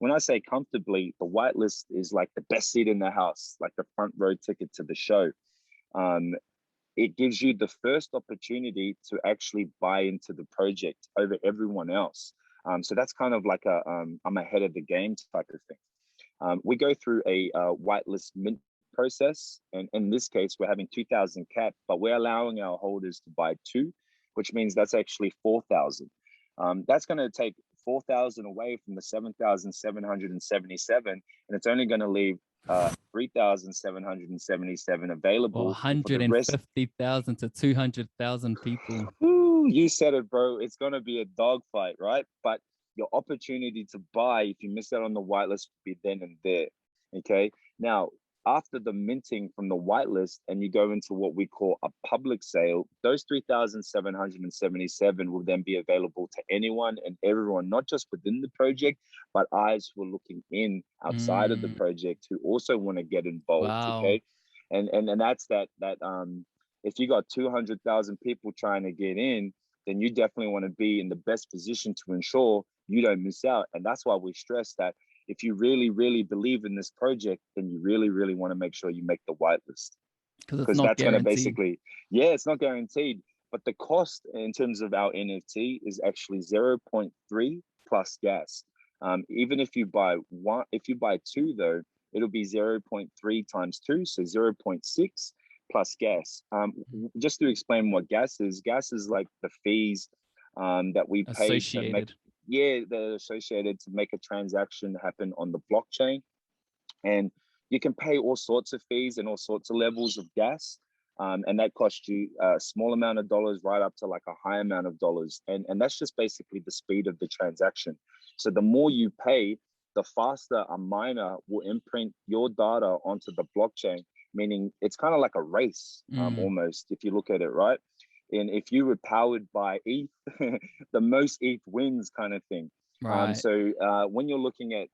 When I say comfortably, the whitelist is like the best seat in the house, like the front row ticket to the show. It gives you the first opportunity to actually buy into the project over everyone else. So that's kind of like a I'm ahead of the game type of thing. We go through a whitelist mint process. And in this case, we're having 2,000 cap, but we're allowing our holders to buy 2, which means that's actually 4,000. That's going to take 4,000 away from the 7,777, and it's only going to leave 3,777 available. 150,000 to 200,000 people. Ooh, you said it, bro. It's going to be a dogfight, right? But your opportunity to buy, if you miss out on the whitelist, will be then and there. Okay. Now, after the minting from the whitelist and you go into what we call a public sale, those 3,777 will then be available to anyone and everyone, not just within the project, but eyes who are looking in outside of the project who also want to get involved. Wow. Okay. And that's that if you got 200,000 people trying to get in, then you definitely want to be in the best position to ensure you don't miss out. And that's why we stress that if you really, really believe in this project, then you really, really want to make sure you make the whitelist. Because that's going to basically, it's not guaranteed. But the cost in terms of our NFT is actually 0.3 plus gas. Even if you buy 2, though, it'll be 0.3 times 2, so 0.6 plus gas. Just to explain what gas is like the fees that we pay to make. They're associated to make a transaction happen on the blockchain. And you can pay all sorts of fees and all sorts of levels of gas. And that costs you a small amount of dollars right up to like a high amount of dollars. And that's just basically the speed of the transaction. So the more you pay, the faster a miner will imprint your data onto the blockchain, meaning it's kind of like a race, almost, if you look at it, right? And if you were powered by ETH, the most ETH wins kind of thing. Right. So when you're looking at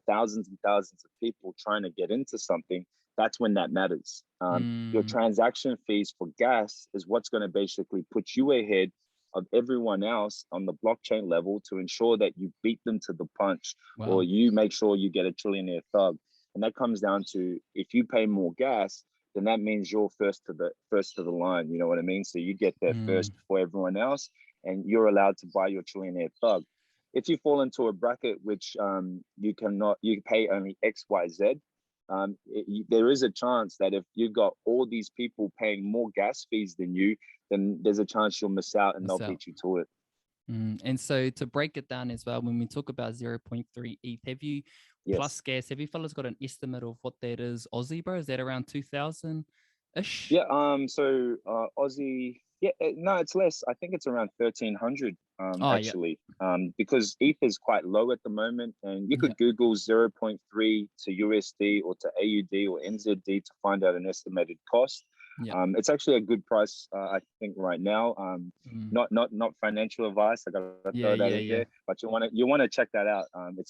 thousands and thousands of people trying to get into something, that's when that matters. Your transaction fees for gas is what's going to basically put you ahead of everyone else on the blockchain level to ensure that you beat them to the punch, or you make sure you get a Trillionaire Thug. And that comes down to, if you pay more gas, then that means you're first to the line. You know what I mean? So you get there first before everyone else, and you're allowed to buy your Trillionaire Thug. If you fall into a bracket which you pay only XYZ, there is a chance that if you've got all these people paying more gas fees than you, then there's a chance you'll miss out and they'll beat you to it. And so to break it down as well, when we talk about 0.3 ETH, have you plus gas, have you fellas got an estimate of what that is Aussie, bro? Is that around 2,000-ish? Yeah, so Aussie, no, it's less. I think it's around 1,300 actually, because ETH is quite low at the moment, and you could Google 0.3 to USD or to AUD or NZD to find out an estimated cost. It's actually a good price, I think, right now. Not financial advice. I gotta throw that in there, but you want to check that out.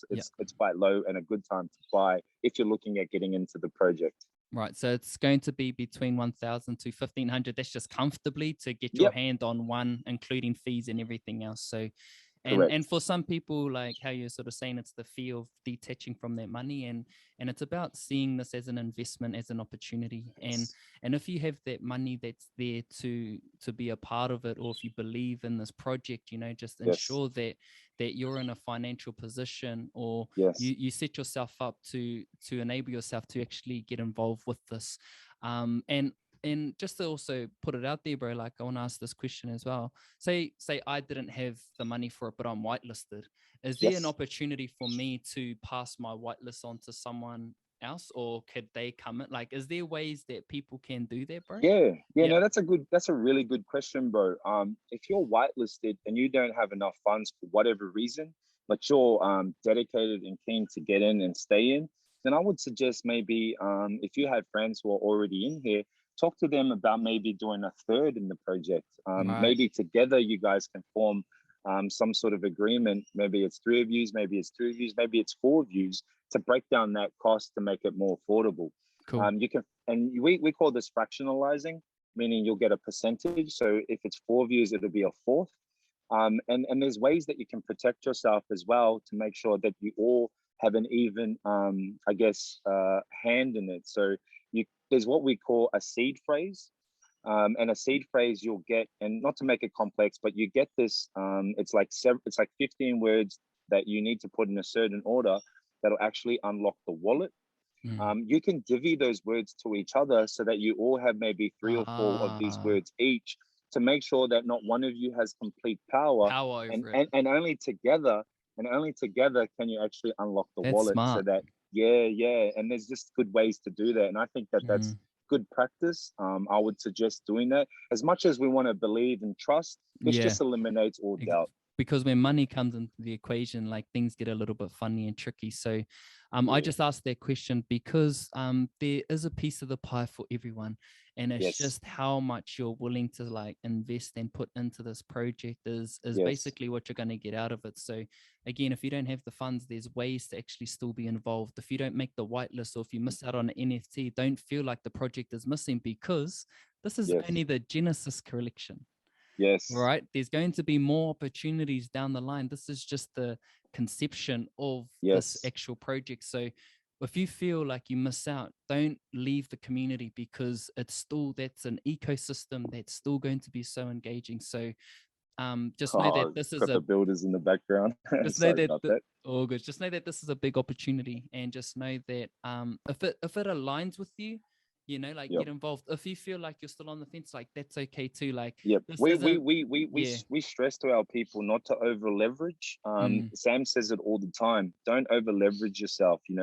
It's quite low and a good time to buy if you're looking at getting into the project. Right, so it's going to be between 1,000 to 1,500. That's just comfortably to get your hand on one, including fees and everything else. So, and for some people, like how you're sort of saying, it's the fear of detaching from that money, and it's about seeing this as an investment, as an opportunity. And if you have that money that's there to be a part of it, or if you believe in this project, just ensure that you're in a financial position, or you set yourself up to enable yourself to actually get involved with this. And just to also put it out there, bro, like I want to ask this question as well. Say I didn't have the money for it, but I'm whitelisted. Is there an opportunity for me to pass my whitelist on to someone else, or could they come in? Like, is there ways that people can do that, bro? No, that's a really good question, bro. If you're whitelisted and you don't have enough funds for whatever reason, but you're dedicated and keen to get in and stay in, then I would suggest maybe if you have friends who are already in here, talk to them about maybe doing a third in the project. Maybe together you guys can form some sort of agreement. Maybe it's 3 of you, maybe it's 2 of you, maybe it's 4 of you, to break down that cost to make it more affordable. Cool. You can, and we call this fractionalizing, meaning you'll get a percentage. So if it's 4 of you, it'll be a fourth. And there's ways that you can protect yourself as well to make sure that you all have an even, hand in it. So there's what we call a seed phrase. And a seed phrase you'll get, and not to make it complex, but you get this, it's like 15 words that you need to put in a certain order that'll actually unlock the wallet. you can divvy those words to each other so that you all have maybe 3 or 4 of these words each, to make sure that not one of you has complete power, over it. And only together can you actually unlock the That's wallet. smart. So that and there's just good ways to do that, and I think that that's good practice. I would suggest doing that. As much as we want to believe and trust, this just eliminates all doubt. Because when money comes into the equation, like, things get a little bit funny and tricky. So I just asked that question because there is a piece of the pie for everyone, and it's just how much you're willing to like invest and put into this project is basically what you're going to get out of it. So again, if you don't have the funds, there's ways to actually still be involved. If you don't make the whitelist, or if you miss out on an NFT, don't feel like the project is missing, because this is only the Genesis collection. Right. There's going to be more opportunities down the line. This is just the conception of this actual project. So if you feel like you miss out, don't leave the community, because that's an ecosystem that's still going to be so engaging. So just know that this is the builders in the background. Just know that all good. Just know that this is a big opportunity, and just know that if it aligns with you, you know, like, get involved. If you feel like you're still on the fence, like, that's okay too. Like, we stress to our people not to over leverage. Sam says it all the time. Don't over leverage yourself. You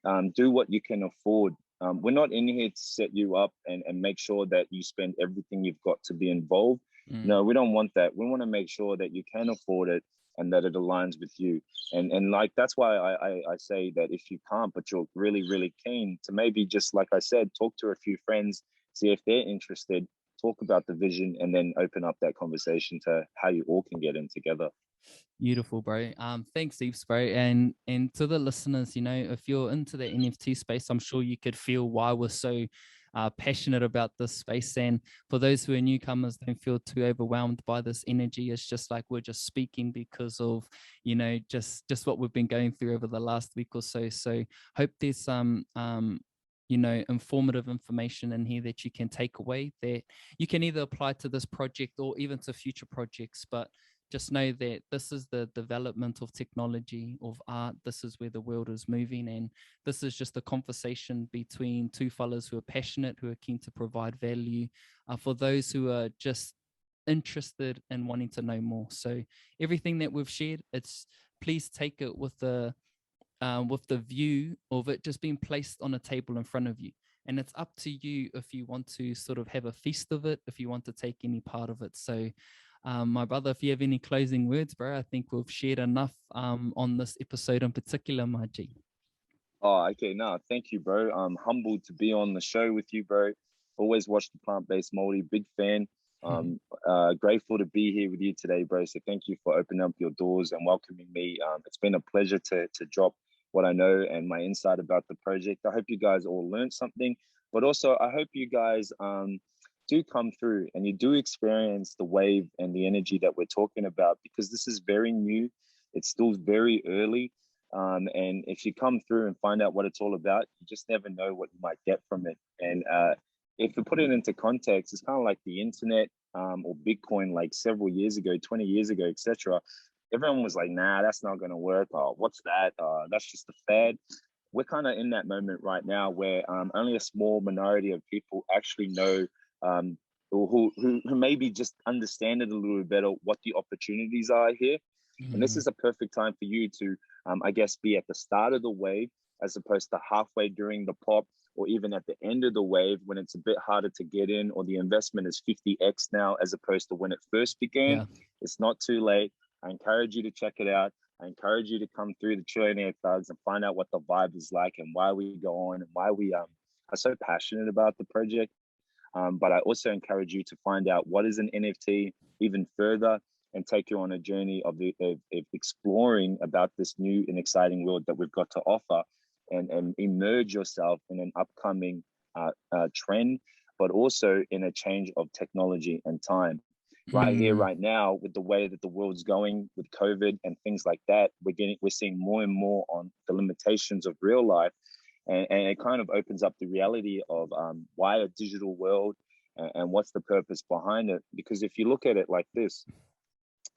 know, do what you can afford. We're not in here to set you up and make sure that you spend everything you've got to be involved. No, we don't want that. We want to make sure that you can afford it and that it aligns with you. And like, that's why I say that if you can't, but you're really, really keen to, maybe just like I said, talk to a few friends, see if they're interested, talk about the vision, and then open up that conversation to how you all can get in together. Beautiful, bro. Thanks, Eves, bro. And to the listeners, you know, if you're into the NFT space, I'm sure you could feel why we're so passionate about this space. And for those who are newcomers, don't feel too overwhelmed by this energy. It's just like we're just speaking because of, you know, just what we've been going through over the last week or so. So hope there's some you know, informative information in here that you can take away, that you can either apply to this project or even to future projects. But just know that this is the development of technology, of art. This is where the world is moving. And this is just a conversation between two fellas who are passionate, who are keen to provide value for those who are just interested in wanting to know more. So everything that we've shared, please take it with the view of it just being placed on a table in front of you. And it's up to you if you want to sort of have a feast of it, if you want to take any part of it. So my brother, if you have any closing words, bro, I think we've shared enough on this episode in particular, my G. Oh, okay. No, thank you, bro. I'm humbled to be on the show with you, bro. Always watch the Plant-Based Moldy. Big fan. Grateful to be here with you today, bro. So thank you for opening up your doors and welcoming me. It's been a pleasure to drop what I know and my insight about the project. I hope you guys all learned something, but also I hope you guys do come through and you do experience the wave and the energy that we're talking about, because this is very new. It's still very early. And if you come through and find out what it's all about, you just never know what you might get from it. And if you put it into context, it's kind of like the internet or Bitcoin, like several years ago, 20 years ago, etc. Everyone was like, nah, that's not going to work. Oh, what's that? That's just a fad. We're kind of in that moment right now where only a small minority of people actually know, who maybe just understand it a little bit better, what the opportunities are here. And this is a perfect time for you to, I guess, be at the start of the wave as opposed to halfway during the pop, or even at the end of the wave when it's a bit harder to get in, or the investment is 50x now as opposed to when it first began. Yeah. It's not too late. I encourage you to check it out. I encourage you to come through the Trillionaire Thugs and find out what the vibe is like and why we go on and why we are so passionate about the project. But I also encourage you to find out what is an NFT even further and take you on a journey of exploring about this new and exciting world that we've got to offer, and immerse yourself in an upcoming trend, but also in a change of technology and time. Right here, right now, with the way that the world's going with COVID and things like that, we're seeing more and more on the limitations of real life. And it kind of opens up the reality of why a digital world and what's the purpose behind it. Because if you look at it like this,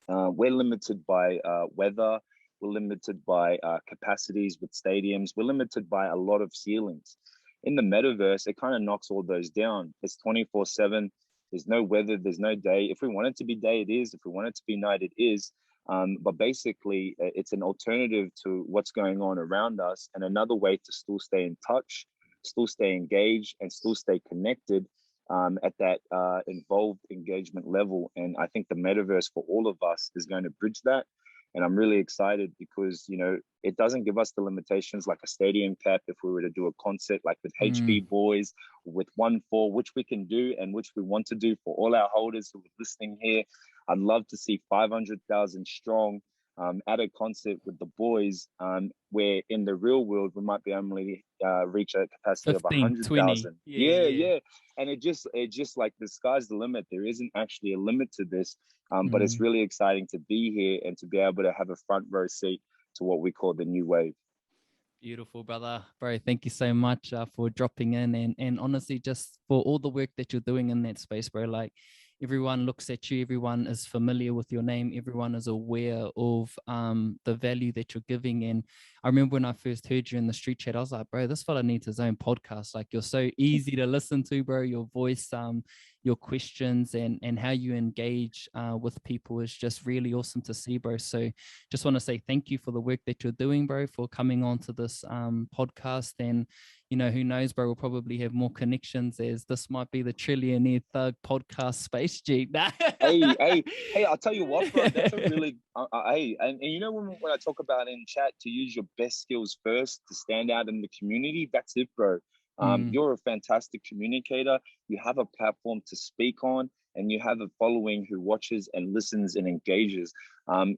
we're limited by weather, We're limited by capacities with stadiums. We're limited by a lot of ceilings. In the metaverse, it kind of knocks all those down. It's 24/7. There's no weather, there's no day. If we want it to be day, it is. If we want it to be night, it is. But basically, it's an alternative to what's going on around us, and another way to still stay in touch, still stay engaged, and still stay connected at that involved engagement level. And I think the metaverse for all of us is going to bridge that. And I'm really excited because, you know, it doesn't give us the limitations like a stadium cap if we were to do a concert like with HB Boys, with 1-4, which we can do and which we want to do for all our holders who are listening here. I'd love to see 500,000 strong at a concert with the boys, where in the real world we might be only reach a capacity 15, of 100,000. Yeah. And it just like the sky's the limit. There isn't actually a limit to this, but it's really exciting to be here and to be able to have a front row seat to what we call the new wave. Beautiful, brother. Bro, thank you so much for dropping in and honestly just for all the work that you're doing in that space, bro. Like, everyone looks at you, everyone is familiar with your name, everyone is aware of the value that you're giving. And I remember when I first heard you in the street chat, I was like, bro, this fella needs his own podcast. Like, you're so easy to listen to, bro. Your voice, your questions and how you engage with people is just really awesome to see, bro. So just want to say thank you for the work that you're doing, bro, for coming on to this podcast. And you know, who knows, bro, we'll probably have more connections as this might be the Trillionaire Thug podcast space, G. hey, I'll tell you what, bro, that's a really, and you know, when I talk about in chat to use your best skills first to stand out in the community, that's it, bro. You're a fantastic communicator. You have a platform to speak on, and you have a following who watches and listens and engages.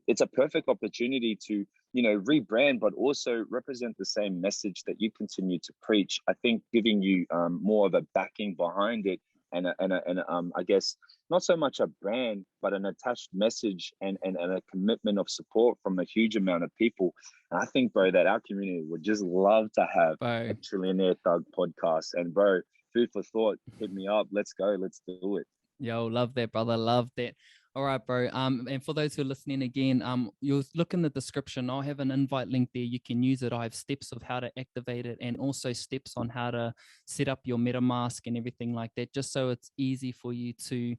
It's a perfect opportunity to, you know, rebrand, but also represent the same message that you continue to preach. I think giving you more of a backing behind it, and I guess not so much a brand, but an attached message and a commitment of support from a huge amount of people. And I think, bro, that our community would just love to have a Trillionaire Thug podcast. And bro, food for thought, hit me up. Let's go. Let's do it. Yo, love that, brother. Love that. All right, bro. And for those who are listening again, you'll look in the description. I'll have an invite link there. You can use it. I have steps of how to activate it and also steps on how to set up your MetaMask and everything like that, just so it's easy for you to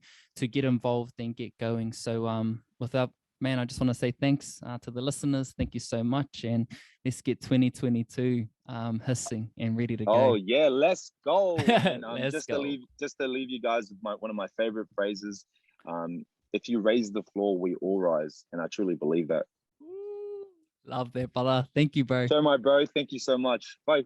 get involved and get going. So without, man, I just want to say thanks to the listeners. Thank you so much. And let's get 2022 hissing and ready to go. Oh yeah, let's go. And, just to leave you guys with one of my favorite phrases. If you raise the floor, we all rise. And I truly believe that. Love that, brother. Thank you, bro. So my bro, thank you so much. Bye.